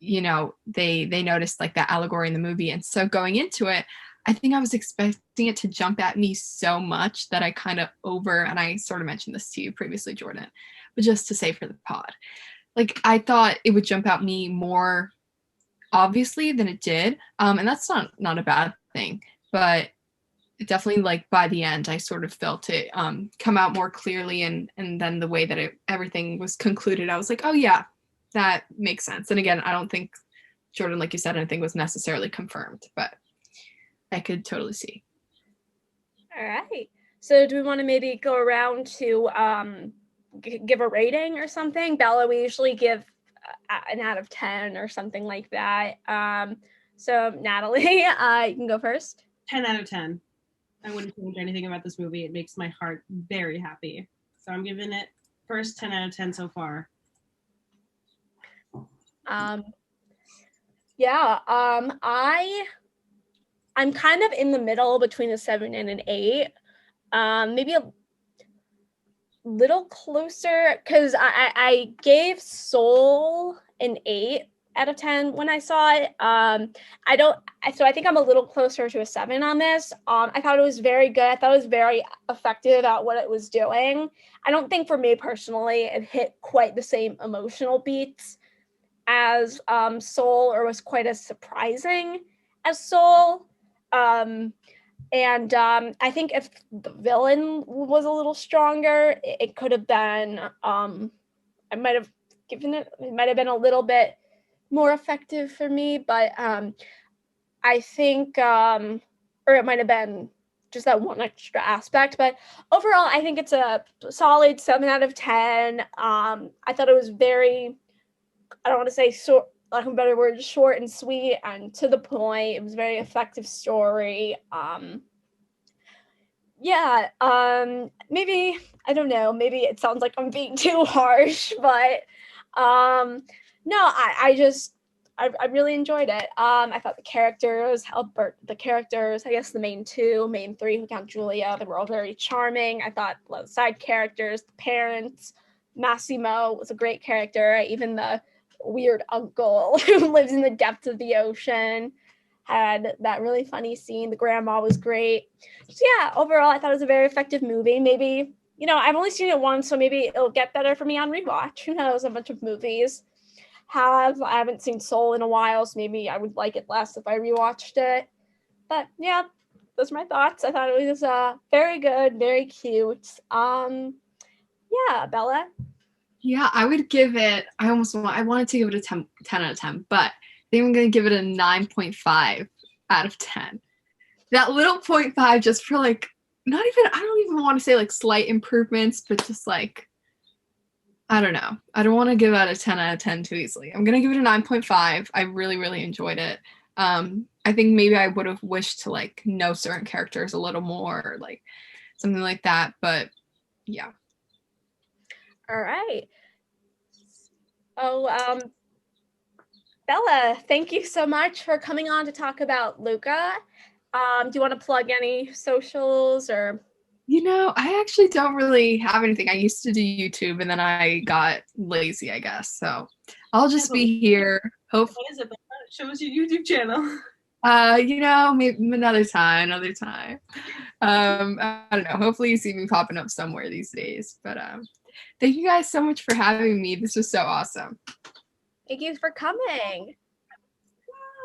C: they noticed like that allegory in the movie. And so going into it, I think I was expecting it to jump at me so much that I kind of and I sort of mentioned this to you previously, Jordan, but just to say for the pod, like I thought it would jump at me more obviously than it did. And that's not a bad thing, but definitely like by the end I sort of felt it come out more clearly, and then the way that everything was concluded, I was like, oh yeah, that makes sense. And again, I don't think, Jordan, like you said, anything was necessarily confirmed, but I could totally see.
A: All right, so do we want to maybe go around to give a rating or something? Bella, we usually give an out of 10 or something like that. So Natalie, you can go first.
B: 10 out of 10. I wouldn't change anything about this movie. It makes my heart very happy. So I'm giving it first 10 out of 10 so far.
A: Yeah, I'm kind of in the middle between a 7 and an 8. Maybe a little closer because I gave Soul an 8 out of 10 when I saw it. So I think I'm a little closer to a 7 on this. I thought it was very good. I thought it was very effective at what it was doing. I don't think for me personally it hit quite the same emotional beats as Soul, or was quite as surprising as Soul. I think if the villain was a little stronger, it could have been, I might have given it might have been a little bit more effective for me, but I think, or it might have been just that one extra aspect. But overall, I think it's a solid 7 out of 10. I thought it was very, I don't want to say short, like a better word, short and sweet and to the point. It was a very effective story. Maybe, I don't know, maybe it sounds like I'm being too harsh, but no, I really enjoyed it. I thought the characters, I guess the main three who count Julia, they were all very charming. I thought the side characters, the parents, Massimo was a great character, even the weird uncle who lives in the depths of the ocean had that really funny scene. The grandma was great. So yeah, overall, I thought it was a very effective movie. Maybe, I've only seen it once, so maybe it'll get better for me on rewatch. Who knows? A bunch of movies I haven't seen Soul in a while, so maybe I would like it less if I rewatched it. But yeah, those are my thoughts. I thought it was very good, very cute. Yeah, Bella.
C: Yeah, I would give it, I wanted to give it a 10 out of 10, but I think I'm going to give it a 9.5 out of 10. That little 0.5 just for like, I don't even want to say like slight improvements, but just like, I don't know. I don't want to give out a 10 out of 10 too easily. I'm going to give it a 9.5. I really, really enjoyed it. I think maybe I would have wished to like know certain characters a little more, or like something like that, but yeah.
A: All right. Oh, Bella, thank you so much for coming on to talk about Luca. Do you want to plug any socials or?
C: I actually don't really have anything. I used to do YouTube and then I got lazy, I guess. So I'll just be here.
B: What is it? Show us your YouTube channel.
C: Maybe another time. I don't know. Hopefully you see me popping up somewhere these days. But thank you guys so much for having me. This was so awesome.
A: Thank you for coming.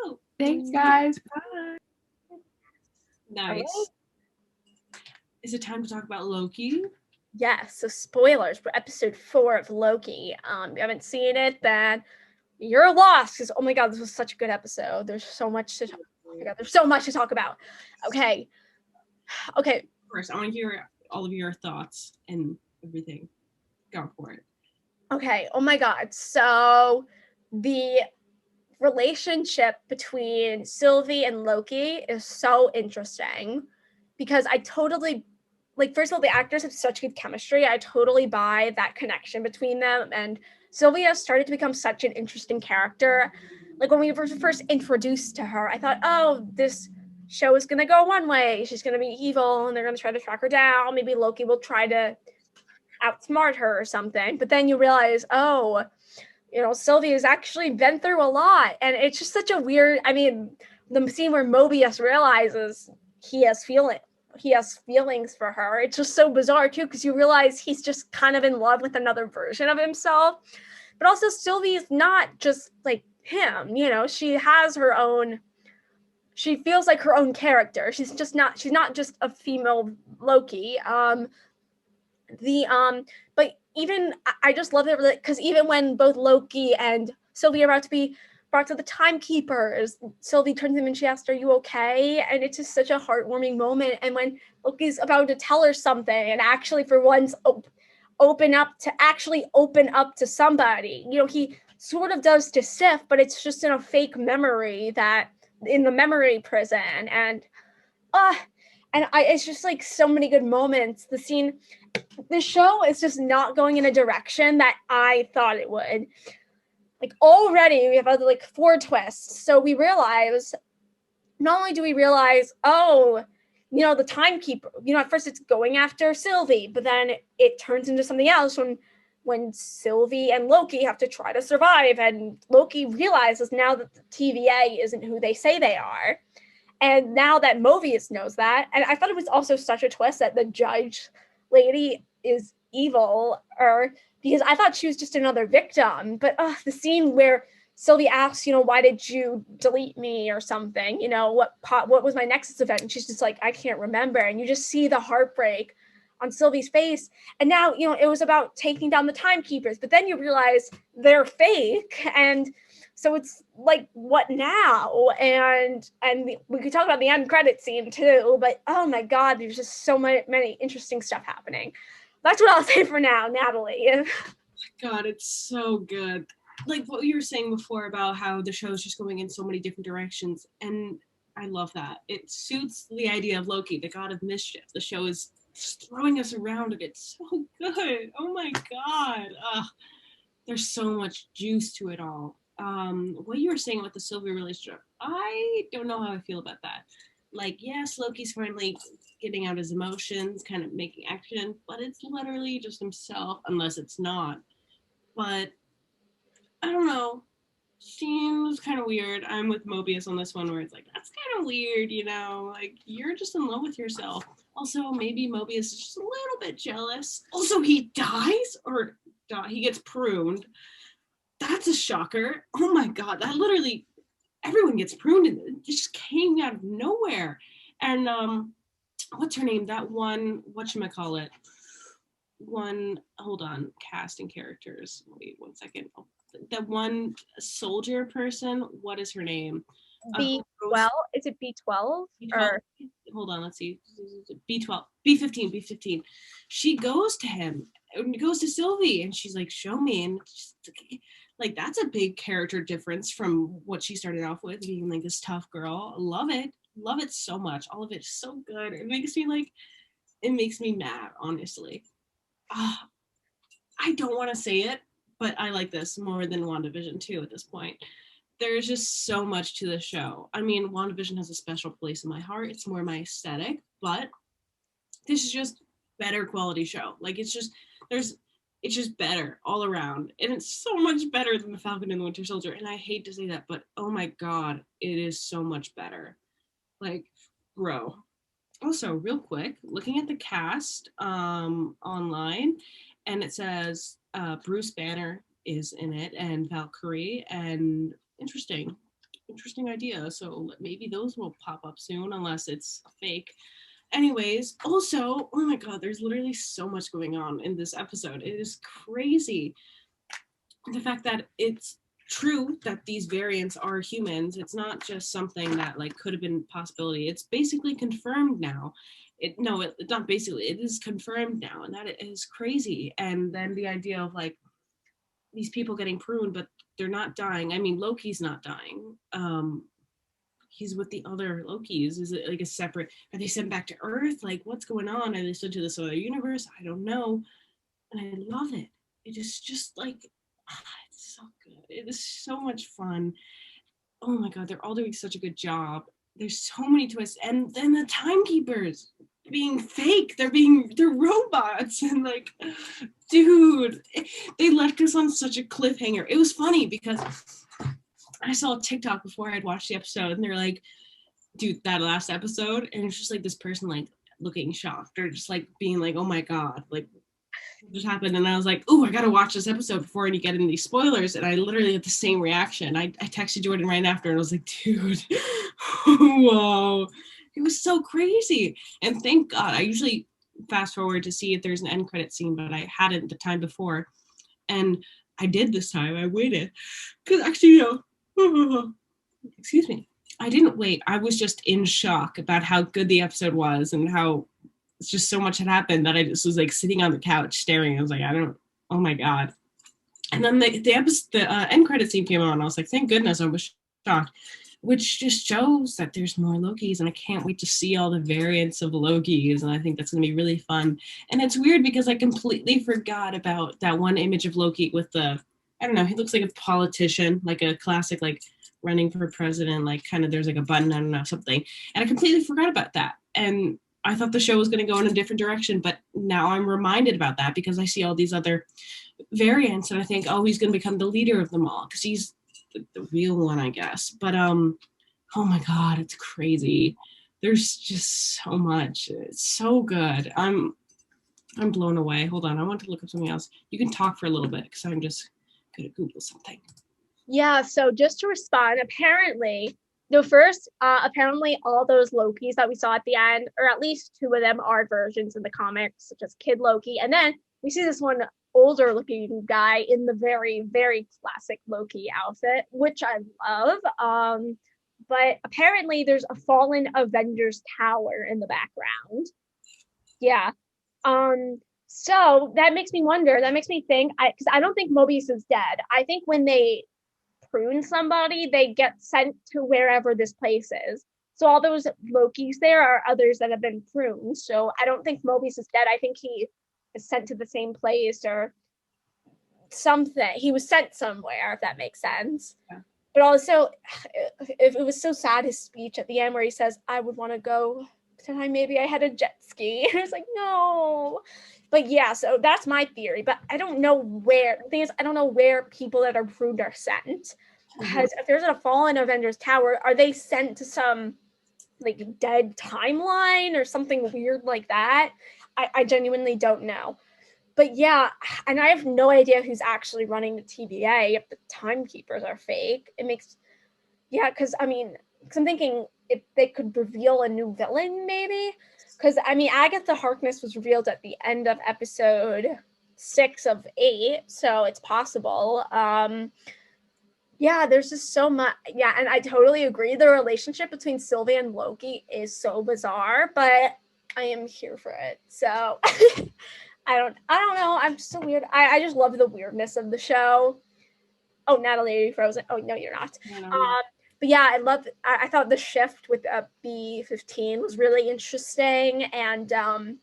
C: Wow. Thanks, guys. Bye.
B: Nice. Right. Is it time to talk about Loki?
A: Yes. So spoilers for episode 4 of Loki. If you haven't seen it, then you're lost because, oh my God, this was such a good episode. There's so much to talk about. Oh my God, there's so much to talk about. Okay.
B: First, I want to hear all of your thoughts and everything. Go for it.
A: Okay. Oh my God. So the relationship between Sylvie and Loki is so interesting because I totally, first of all, the actors have such good chemistry. I totally buy that connection between them. And Sylvia started to become such an interesting character. Like when we were first introduced to her, I thought, oh, this show is going to go one way. She's going to be evil and they're going to try to track her down. Maybe Loki will try to outsmart her or something. But then you realize, oh, Sylvia's actually been through a lot. And it's just such a weird, the scene where Mobius realizes he has feelings for her. It's just so bizarre too, because you realize he's just kind of in love with another version of himself. But also Sylvie's not just like him, she has her own, she feels like her own character. She's not just a female Loki. But even I just love it because even when both Loki and Sylvie are about to be brought to the timekeepers, Sylvie turns to him and she asks, "Are you okay?" And it's just such a heartwarming moment. And when Loki's about to tell her something and actually for once open up to somebody, he sort of does to Sif, but it's just in a fake memory that in the memory prison. And it's just like so many good moments. The show is just not going in a direction that I thought it would. like already we have like 4 twists. So we realize, not only do we realize, oh, the timekeeper, at first it's going after Sylvie, but then it turns into something else when Sylvie and Loki have to try to survive, and Loki realizes now that the TVA isn't who they say they are. And now that Mobius knows that, and I thought it was also such a twist that the judge lady is evil, because I thought she was just another victim. But the scene where Sylvie asks, why did you delete me or something? What was my Nexus event? And she's just like, I can't remember. And you just see the heartbreak on Sylvie's face. And now, it was about taking down the timekeepers, but then you realize they're fake. And so it's like, what now? And we could talk about the end credit scene too, but oh my God, there's just so many interesting stuff happening. That's what I'll say for now, Natalie.
B: God, it's so good. Like what you were saying before about how the show is just going in so many different directions. And I love that. It suits the idea of Loki, the god of mischief. The show is just throwing us around and it's so good. Oh my God. There's so much juice to it all. What you were saying about the Sylvie relationship, I don't know how I feel about that. Like, yes, Loki's finally getting out his emotions, kind of making action, but it's literally just himself, unless it's not. But I don't know. Seems kind of weird. I'm with Mobius on this one where it's like, that's kind of weird, like you're just in love with yourself. Also, maybe Mobius is just a little bit jealous. Also, he dies or he gets pruned. That's a shocker. Oh my God, that literally, everyone gets pruned and it just came out of nowhere. And what's her name? That one, whatchamacallit? Hold on, cast and characters. Wait 1 second. Oh, that one soldier person, what is her name?
A: B12? Is it B12?
B: B12?
A: Or
B: hold on, let's see. B12, B15. She goes to him and goes to Sylvie and she's like, show me. And like, that's a big character difference from what she started off with, being like this tough girl. Love it so much. All of it's so good. It makes me mad, honestly. I don't want to say it, but I like this more than WandaVision 2 at this point. There's just so much to the show. I mean, WandaVision has a special place in my heart. It's more my aesthetic, but this is just better quality show. Like, it's just better all around. And it's so much better than The Falcon and the Winter Soldier. And I hate to say that, but oh my God, it is so much better. Like, bro. Also, real quick, looking at the cast online, and it says Bruce Banner is in it and Valkyrie, and interesting idea. So maybe those will pop up soon, unless it's fake. Anyways, also, oh my God, there's literally so much going on in this episode. It is crazy. The fact that it's true that these variants are humans. It's not just something that like could have been a possibility. It's basically confirmed now. It's not basically, it is confirmed now, and that is crazy. And then the idea of like these people getting pruned, but they're not dying. I mean, Loki's not dying. He's with the other Lokis. Is it like a separate, are they sent back to Earth? Like, what's going on? Are they sent to this other universe? I don't know. And I love it. It is just like, it's so good. It is so much fun. Oh my God, they're all doing such a good job. There's so many twists. And then the timekeepers being fake. They're robots. And like, dude, they left us on such a cliffhanger. It was funny because I saw a TikTok before I'd watched the episode, and they're like, dude, that last episode, and it's just like this person like looking shocked or just like being like, oh my God, like what just happened? And I was like, oh, I gotta watch this episode before you get into these spoilers. And I literally had the same reaction. I texted Jordan right after and I was like, dude, whoa. It was so crazy. And thank God, I usually fast forward to see if there's an end credit scene, but I hadn't the time before. And I did this time. I waited. Because actually, excuse me. I didn't wait. I was just in shock about how good the episode was and how it's just so much had happened that I just was like sitting on the couch staring. I was like, oh my God. And then the end credit scene came on and I was like, thank goodness. I was shocked, which just shows that there's more Lokis, and I can't wait to see all the variants of Lokis. And I think that's going to be really fun. And it's weird because I completely forgot about that one image of Loki with the I don't know, he looks like a politician, like a classic, like running for president, like kind of there's like a button, I don't know, something. And I completely forgot about that. And I thought the show was going to go in a different direction, but now I'm reminded about that because I see all these other variants and I think, oh, he's going to become the leader of them all because he's the real one, I guess. But oh my God, it's crazy. There's just so much. It's so good. I'm blown away. Hold on, I want to look up something else. You can talk for a little bit because I'm just going to Google something.
A: Yeah, so just to respond, apparently all those Lokis that we saw at the end, or at least two of them, are versions in the comics, such as Kid Loki. And then we see this one older looking guy in the very, very classic Loki outfit, which I love. But apparently there's a fallen Avengers tower in the background. Yeah. So that makes me wonder, that makes me think, because I don't think Mobius is dead. I think when they prune somebody, they get sent to wherever this place is. So all those Lokis there are others that have been pruned. So I don't think Mobius is dead. I think he is sent to the same place or something. He was sent somewhere, if that makes sense.
B: Yeah.
A: But also, if it was so sad, his speech at the end where he says, I would want to go tonight, maybe I had a jet ski. It's like, no. But yeah, so that's my theory. But I don't know where. The thing is, I don't know where people that are pruned are sent. Because if there's a fallen Avengers tower, are they sent to some like dead timeline or something weird like that? I genuinely don't know. But yeah, and I have no idea who's actually running the TVA if the timekeepers are fake. It makes, yeah, because I mean, cause I'm thinking if they could reveal a new villain, maybe. Because I mean, Agatha Harkness was revealed at the end of episode 6 of 8, so it's possible. Yeah, there's just so much. Yeah, and I totally agree. The relationship between Sylvie and Loki is so bizarre, but I am here for it. So I don't know. I'm just so weird. I just love the weirdness of the show. Oh, Natalie, are you frozen? Oh, no, you're not.
B: No.
A: But yeah, I thought the shift with B15 was really interesting. And I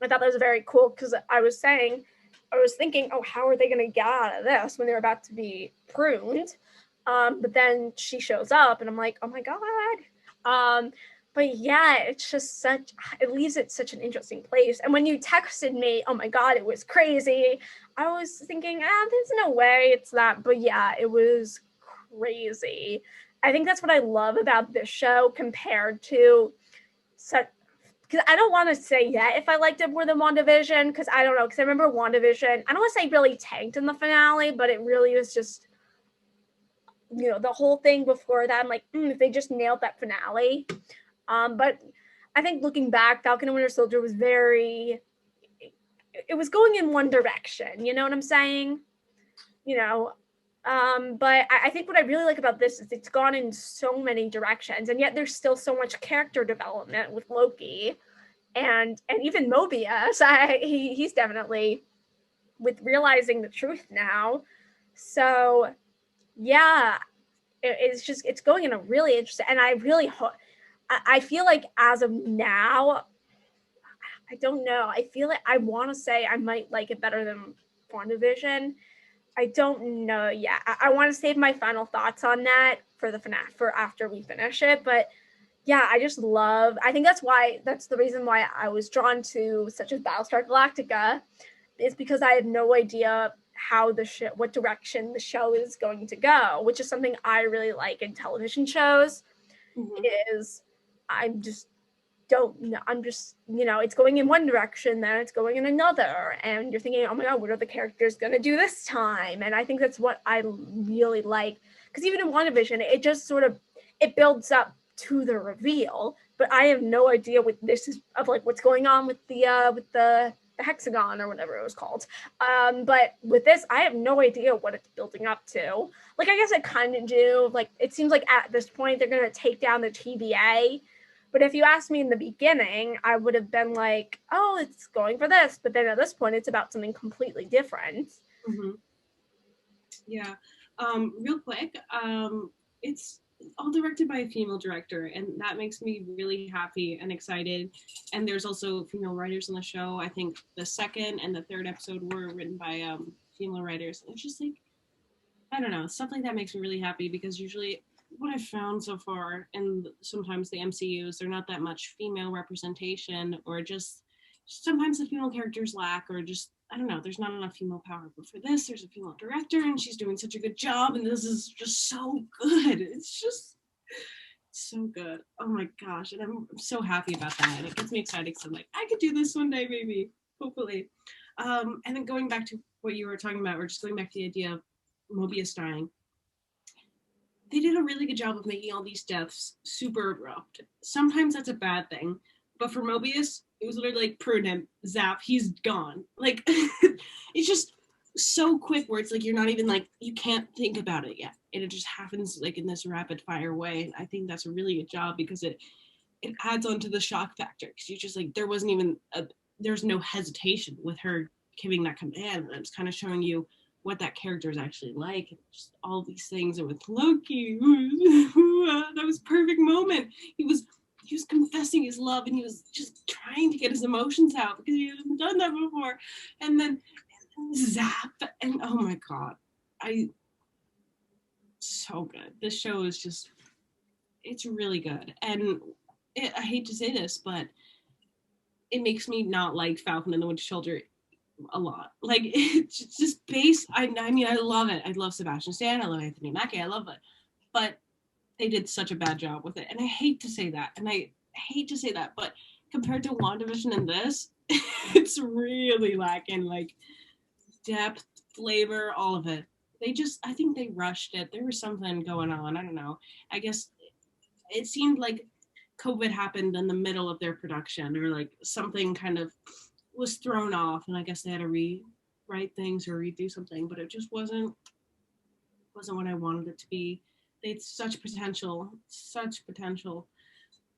A: thought that was very cool because I was thinking, oh, how are they going to get out of this when they're about to be pruned? But then she shows up and I'm like, oh my God. But yeah, it's just it leaves it such an interesting place. And when you texted me, oh my God, it was crazy. I was thinking, there's no way it's that. But yeah, it was crazy. I think that's what I love about this show compared to because I don't want to say yet if I liked it more than WandaVision, because I don't know, because I remember WandaVision, I don't want to say really tanked in the finale, but it really was just, the whole thing before that, I'm like, if they just nailed that finale. But I think looking back, Falcon and Winter Soldier was it was going in one direction, you know what I'm saying? But I think what I really like about this is it's gone in so many directions, and yet there's still so much character development with Loki and even Mobius. He's definitely with realizing the truth now. So yeah, it's going in a really interesting, and I really hope. I feel like as of now, I don't know. I feel like I want to say I might like it better than WandaVision. I don't know yet. I want to save my final thoughts on that for after we finish it. But yeah, I think that's the reason why I was drawn to such as Battlestar Galactica, is because I have no idea what direction the show is going to go, which is something I really like in television shows. Is I'm just don't know. I'm just, it's going in one direction, then it's going in another. And you're thinking, oh my God, what are the characters going to do this time? And I think that's what I really like. Because even in WandaVision, it just sort of, it builds up to the reveal. But I have no idea what this is, of like what's going on with the hexagon or whatever it was called. But with this, I have no idea what it's building up to. Like, I guess I kind of do. Like, it seems like at this point, they're going to take down the TVA. But if you asked me in the beginning, I would have been like, oh, it's going for this. But then at this point, it's about something completely different.
B: Mm-hmm. Yeah. Real quick, it's all directed by a female director, and that makes me really happy and excited. And there's also female writers on the show. I think the second and the third episode were written by female writers. And it's just like, I don't know, stuff like that makes me really happy because usually what I've found so far, and sometimes the MCUs, they're not that much female representation, or just sometimes the female characters lack, or just I don't know, there's not enough female power. But for this, there's a female director, and she's doing such a good job, and this is just so good. It's just so good. Oh my gosh, and I'm so happy about that. And it gets me excited because I'm like, I could do this one day, maybe, hopefully. And then going back to what you were talking about, or just going back to the idea of Mobius dying, they did a really good job of making all these deaths super abrupt. Sometimes that's a bad thing, but for Mobius, it was literally like prudent, zap, he's gone. Like, it's just so quick where it's like you're not even like, you can't think about it yet. And it just happens like in this rapid fire way. And I think that's a really good job because it adds on to the shock factor. Because you just like, there wasn't even, there's no hesitation with her giving that command. And it's kind of showing you what that character is actually like, and just all these things. And with Loki, that was perfect moment. He was confessing his love, and he was just trying to get his emotions out because he hadn't done that before. And then zap, and oh my god, so good. This show is just, it's really good. And I hate to say this, but it makes me not like Falcon and the Winter Soldier a lot. Like, it's just based, I mean, I love it. I love Sebastian Stan, I love Anthony Mackie, I love it. But they did such a bad job with it. And I hate to say that. But compared to WandaVision and this, it's really lacking, like, depth, flavor, all of it. I think they rushed it. There was something going on. I don't know. I guess it seemed like COVID happened in the middle of their production, or like something kind of was thrown off, and I guess they had to rewrite things or redo something, but it just wasn't what I wanted it to be. They had such potential,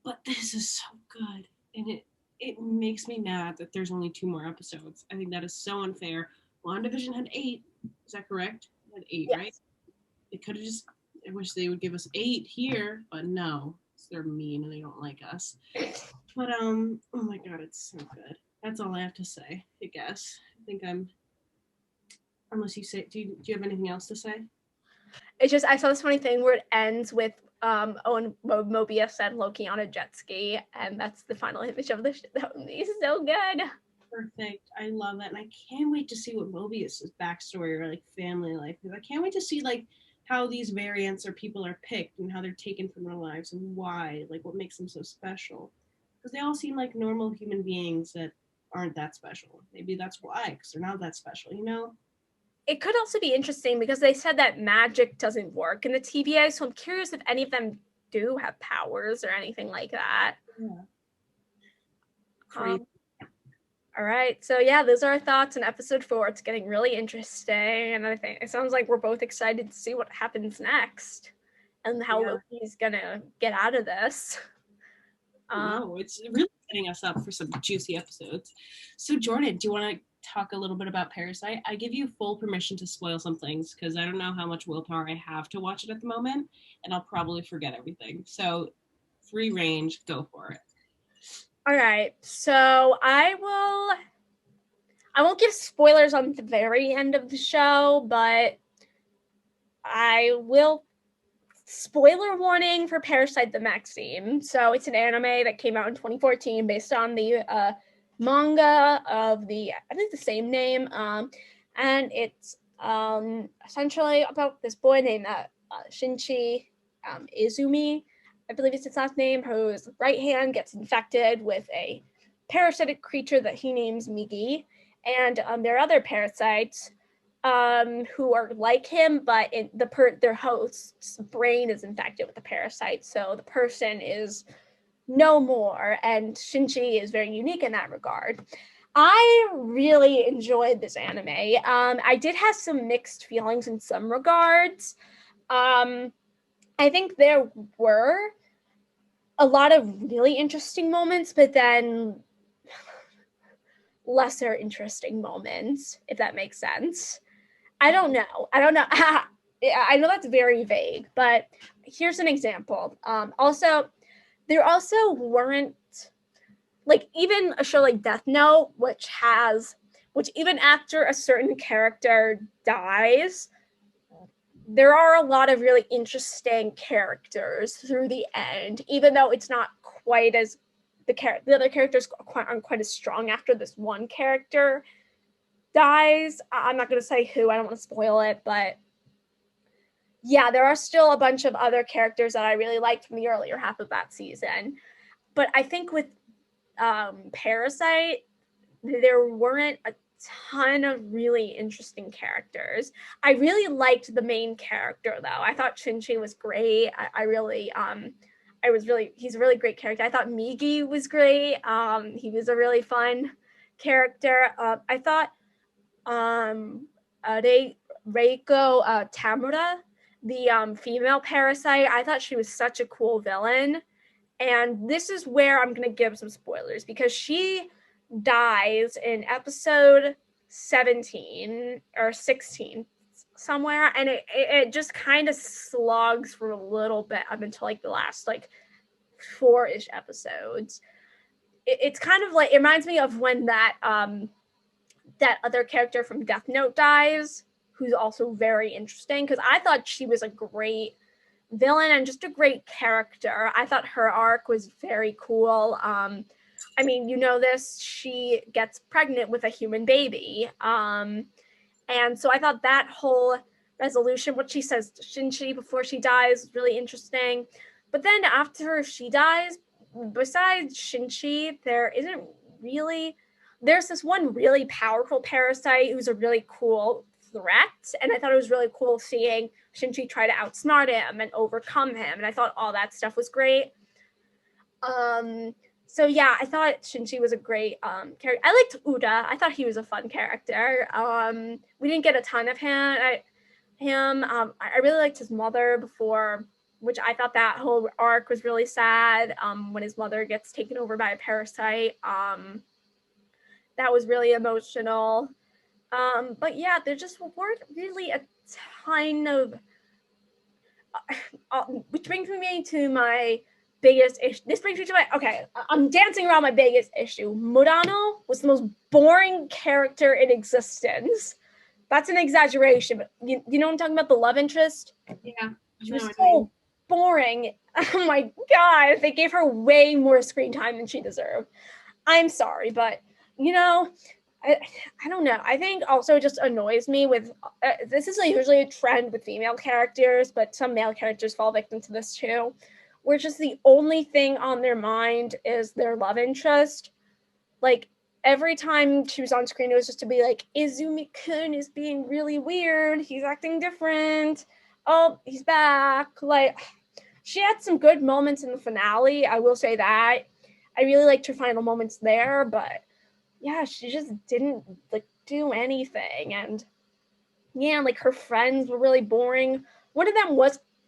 B: but this is so good, and it makes me mad that there's only 2 more episodes. I think that is so unfair. WandaVision had 8. Is that correct? It had 8, yes. Right? They could have just, I wish they would give us 8 here, but no. They're mean and they don't like us. But oh my god, it's so good. That's all I have to say, I guess. I think unless you say, do you have anything else to say?
A: It's just, I saw this funny thing where it ends with Owen Mobius and Loki on a jet ski, and that's the final image of the show. That is so good.
B: Perfect. I love that, and I can't wait to see what Mobius's backstory or like family life is. I can't wait to see like how these variants or people are picked and how they're taken from their lives and why, like what makes them so special. Because they all seem like normal human beings that aren't that special. Maybe that's why, because they're not that special, you know?
A: It could also be interesting because they said that magic doesn't work in the TVA, so I'm curious if any of them do have powers or anything like that.
B: Yeah.
A: All right, so yeah, those are our thoughts on episode 4. It's getting really interesting, and I think it sounds like we're both excited to see what happens next and how Loki's gonna get out of this.
B: No, it's really setting us up for some juicy episodes. So Jordan, do you want to talk a little bit about Parasyte? I give you full permission to spoil some things because I don't know how much willpower I have to watch it at the moment, and I'll probably forget everything. So free range, go for it.
A: All right, so I won't give spoilers on the very end of the show, but I will. Spoiler warning for Parasyte the Maxim. So it's an anime that came out in 2014 based on the manga of I think the same name. And it's essentially about this boy named Shinchi Izumi, I believe it's his last name, whose right hand gets infected with a parasitic creature that he names Migi. And there are other parasites who are like him, but their host's brain is infected with the parasite, so the person is no more, and Shinchi is very unique in that regard. I really enjoyed this anime. I did have some mixed feelings in some regards. I think there were a lot of really interesting moments, but then lesser interesting moments, if that makes sense. I don't know. I know that's very vague, but here's an example. There also weren't, like, even a show like Death Note, which even after a certain character dies, there are a lot of really interesting characters through the end, even though it's not quite as the other characters aren't quite as strong after this one character dies. I'm not going to say who, I don't want to spoil it, but yeah, there are still a bunch of other characters that I really liked from the earlier half of that season. But I think with Parasyte, there weren't a ton of really interesting characters. I really liked the main character though. I thought Shinji was great. He's a really great character. I thought Migi was great. He was a really fun character. I thought Reiko Tamura, the female Parasyte, I thought she was such a cool villain. And this is where I'm going to give some spoilers because she dies in episode 17 or 16 somewhere, and it just kind of slogs for a little bit up until like the last like 4-ish episodes. It's kind of like, it reminds me of when that other character from Death Note dies, who's also very interesting, because I thought she was a great villain and just a great character. I thought her arc was very cool. I mean, you know this, she gets pregnant with a human baby. And so I thought that whole resolution, what she says to Shinji before she dies, is really interesting. But then after she dies, besides Shinji, there's this one really powerful Parasyte who's a really cool threat. And I thought it was really cool seeing Shinji try to outsmart him and overcome him. And I thought all that stuff was great. So yeah, I thought Shinji was a great character. I liked Uda. I thought he was a fun character. We didn't get a ton of him. I really liked his mother before, which I thought that whole arc was really sad. When his mother gets taken over by a Parasyte, that was really emotional. But yeah, there just weren't really a ton of. Which brings me to my biggest issue. This brings me to I'm dancing around my biggest issue. Murano was the most boring character in existence. That's an exaggeration, but you know what I'm talking about? The love interest?
C: Yeah.
A: She was so boring. Oh my God. They gave her way more screen time than she deserved. I'm sorry, but you know, I don't know. I think also it just annoys me with this is usually a trend with female characters, but some male characters fall victim to this too, where just the only thing on their mind is their love interest. Like every time she was on screen, it was just to be like, Izumi-kun is being really weird. He's acting different. Oh, he's back. Like she had some good moments in the finale. I will say that. I really liked her final moments there, but yeah, she just didn't like do anything. And yeah, like her friends were really boring. One of them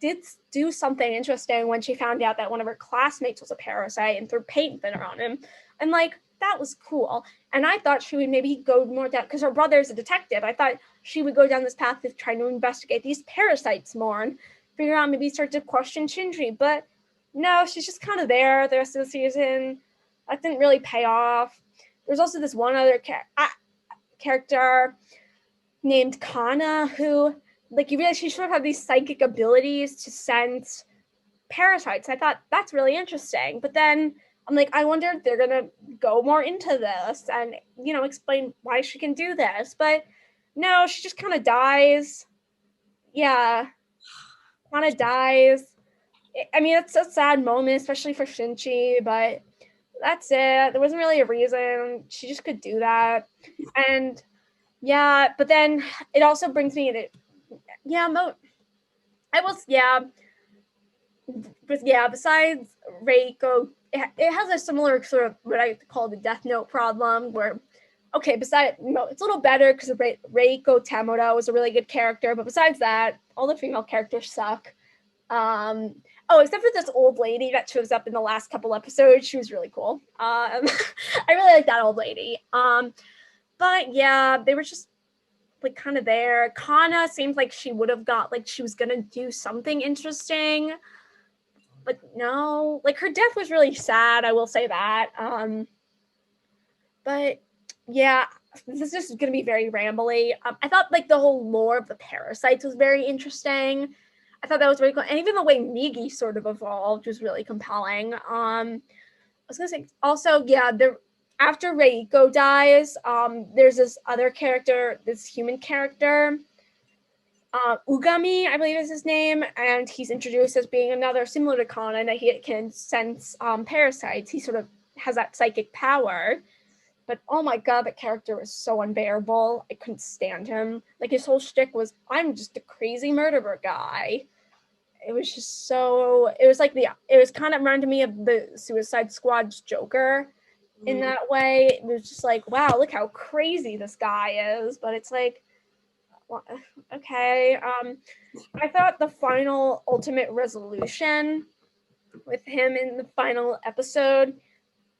A: did do something interesting when she found out that one of her classmates was a Parasyte and threw paint thinner on him. And like, that was cool. And I thought she would maybe go more down, because her brother's a detective. I thought she would go down this path of trying to investigate these Parasytes more and figure out, maybe start to question Shinji. But no, she's just kind of there the rest of the season. That didn't really pay off. There's also this one other character named Kana who, like, you realize she should have these psychic abilities to sense parasites. I thought that's really interesting. But then I'm like, I wonder if they're going to go more into this and, you know, explain why she can do this. But no, she just kind of dies. Yeah, kind of dies. I mean, it's a sad moment, especially for Shinji, but that's it. There wasn't really a reason. She just could do that. And yeah, but then it also brings me to, besides Reiko, it has a similar sort of what I call the Death Note problem where, okay, it's a little better because Reiko Tamura was a really good character, but besides that, all the female characters suck. Except for this old lady that shows up in the last couple episodes. She was really cool. I really like that old lady. But yeah, they were just like kind of there. Kana seems like she would have got, like, she was gonna do something interesting. But no, like her death was really sad, I will say that. But yeah, this is going to be very rambly. I thought like the whole lore of the parasites was very interesting. I thought that was very cool. And even the way Migi sort of evolved was really compelling. I was going to say also, yeah, after Reiko dies, there's this other character, this human character, Ugami, I believe is his name, and he's introduced as being another similar to Kana, and that he can sense parasites. He sort of has that psychic power. But oh my god, that character was so unbearable. I couldn't stand him. Like his whole shtick was, I'm just a crazy murderer guy. It was just so. It was kind of reminded me of the Suicide Squad's Joker in that way. It was just like, wow, look how crazy this guy is. But it's like, well, okay. I thought the final ultimate resolution with him in the final episode,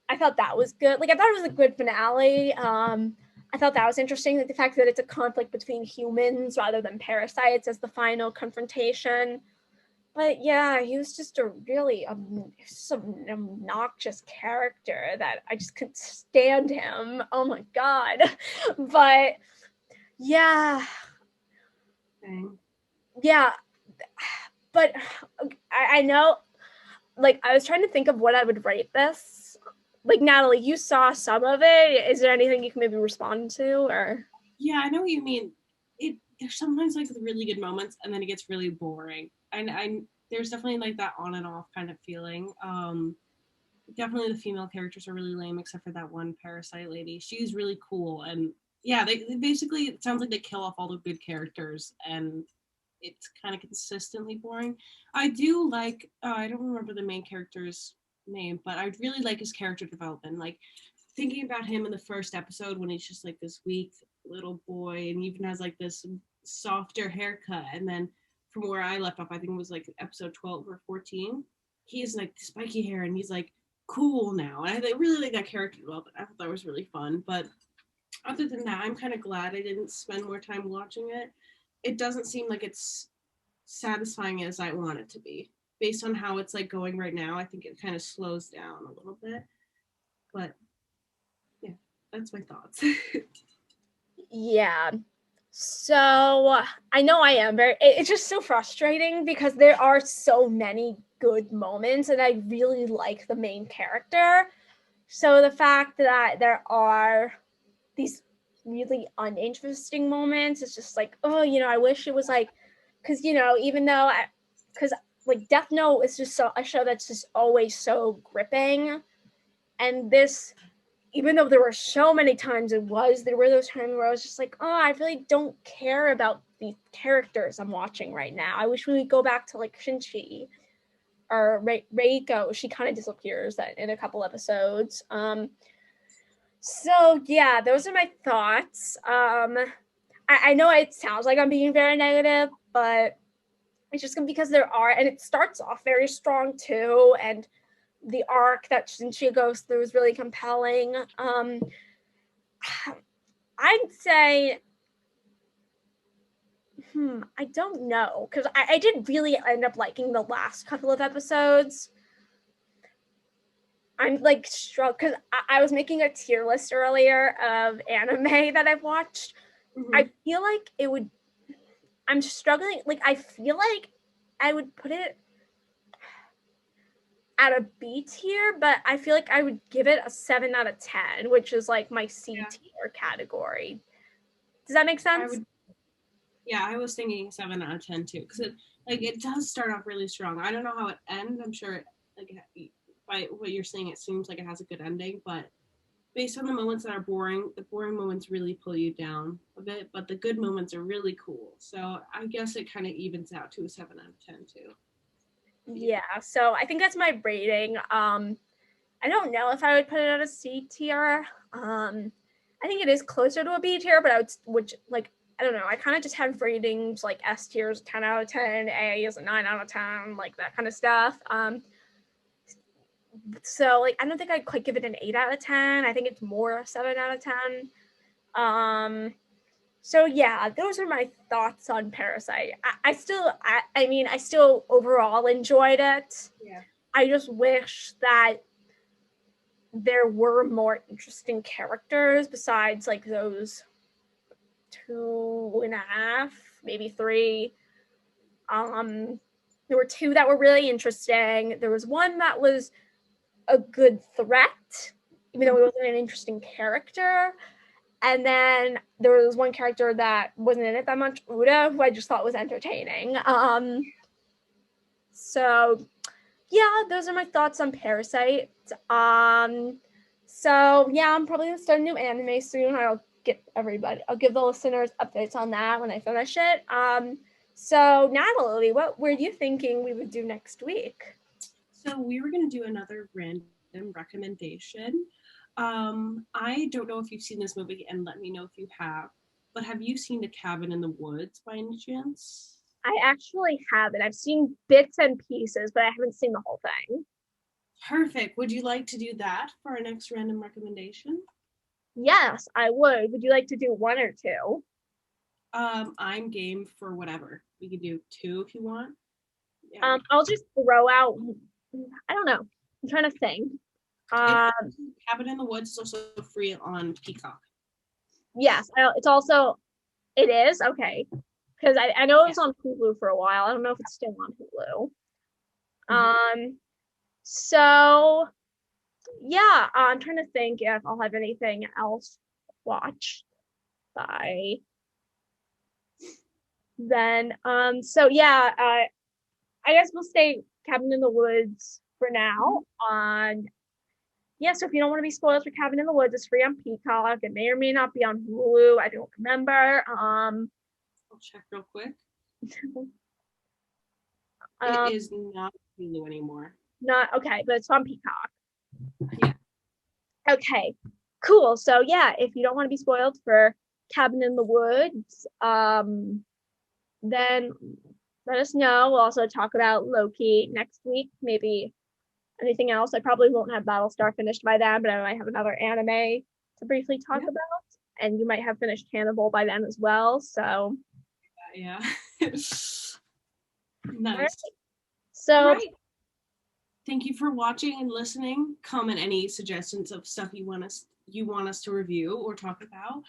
A: I thought that was good. Like, I thought it was a good finale. I thought that was interesting. Like the fact that it's a conflict between humans rather than parasites as the final confrontation. But yeah, he was just a really an obnoxious character that I just couldn't stand him. Oh my god. But yeah. Yeah. But I know, like, I was trying to think of what I would rate this. Like, Natalie, you saw some of it. Is there anything you can maybe respond to? Or
B: yeah, I know what you mean. There's sometimes like really good moments, and then it gets really boring. And there's definitely like that on and off kind of feeling. Definitely the female characters are really lame, except for that one parasite lady. She's really cool, and yeah, they basically, it sounds like they kill off all the good characters, and it's kind of consistently boring. I do like, I don't remember the main character's name, but I really like his character development. Like thinking about him in the first episode when he's just like this weak little boy and even has like this softer haircut. And then from where I left off, I think it was like episode 12 or 14, he has like spiky hair and he's like cool now. And I really like that character development. I thought that was really fun. But other than that, I'm kind of glad I didn't spend more time watching it. It doesn't seem like it's satisfying as I want it to be. Based on how it's like going right now, I think it kind of slows down a little bit. But yeah, that's my thoughts.
A: yeah. So I know I am it's just so frustrating because there are so many good moments and I really like the main character. So the fact that there are these really uninteresting moments, it's just like, oh, I wish it was like, because, even though because like Death Note is just a show that's just always so gripping. And this, even though there were so many times there were those times where I was just like, oh, I really don't care about the characters I'm watching right now. I wish we would go back to like Shinchi or Reiko. She kind of disappears in a couple episodes. So yeah, those are my thoughts. I know it sounds like I'm being very negative, but it's just because and it starts off very strong too, and the arc that Shinchi goes through is really compelling. I'd say, I don't know, because I did really end up liking the last couple of episodes. I'm like struck because I was making a tier list earlier of anime that I've watched. Mm-hmm. I feel like I'm struggling. Like, I feel like I would put it at a B tier, but I feel like I would give it a 7 out of 10, which is like my C tier category. Does that make sense?
B: I was thinking 7 out of 10 too, because it does start off really strong. I don't know how it ends. I'm sure by what you're saying, it seems like it has a good ending, but based on the moments that are boring, the boring moments really pull you down a bit, but the good moments are really cool. So I guess it kind of evens out to a 7 out of 10 too.
A: Yeah, so I think that's my rating. I don't know if I would put it at a C tier. I think it is closer to a B tier, but I don't know. I kind of just have ratings like S tiers 10 out of 10, A is a 9 out of 10, like that kind of stuff. So like I don't think I'd quite give it an 8 out of 10. I think it's more a 7 out of 10. So yeah, those are my thoughts on Parasyte. I still overall enjoyed it.
B: Yeah.
A: I just wish that there were more interesting characters besides like those 2.5, maybe 3. There were 2 that were really interesting. There was one that was a good threat, even though he wasn't an interesting character. And then there was one character that wasn't in it that much, Uda, who I just thought was entertaining. So yeah, those are my thoughts on Parasyte. So yeah, I'm probably gonna start a new anime soon. I'll give the listeners updates on that when I finish it. So Natalie, what were you thinking we would do next week?
B: So we were gonna do another random recommendation. I don't know if you've seen this movie, and let me know if you have, but have you seen The Cabin in the Woods by any chance?
A: I actually haven't. I've seen bits and pieces, but I haven't seen the whole thing.
B: Perfect. Would you like to do that for our next random recommendation?
A: Yes, I would. Would you like to do 1 or 2?
B: I'm game for whatever. We could do 2 if you want. Yeah.
A: I'll just throw out, I don't know. I'm trying to think.
B: Cabin in the Woods is also free on Peacock.
A: Yes, it is? Okay. Because I know it was on Hulu for a while. I don't know if it's still on Hulu. Mm-hmm. So yeah, I'm trying to think if I'll have anything else watched by then. So yeah, I guess we'll stay Cabin in the Woods for now. So if you don't want to be spoiled for Cabin in the Woods, it's free on Peacock. It may or may not be on Hulu. I don't remember.
B: I'll check real quick. It is not Hulu anymore.
A: Not okay, but it's on Peacock.
B: Yeah.
A: Okay, cool. So yeah, if you don't want to be spoiled for Cabin in the Woods, then let us know. We'll also talk about Loki next week. Maybe anything else. I probably won't have Battlestar finished by then, but I might have another anime to briefly talk about. And you might have finished Hannibal by then as well. So
B: yeah. Nice.
A: Right. So
B: thank you for watching and listening. Comment any suggestions of stuff you want us to review or talk about.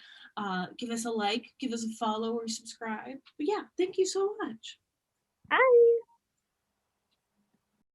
B: Give us a like, give us a follow, or subscribe. But yeah, thank you so much.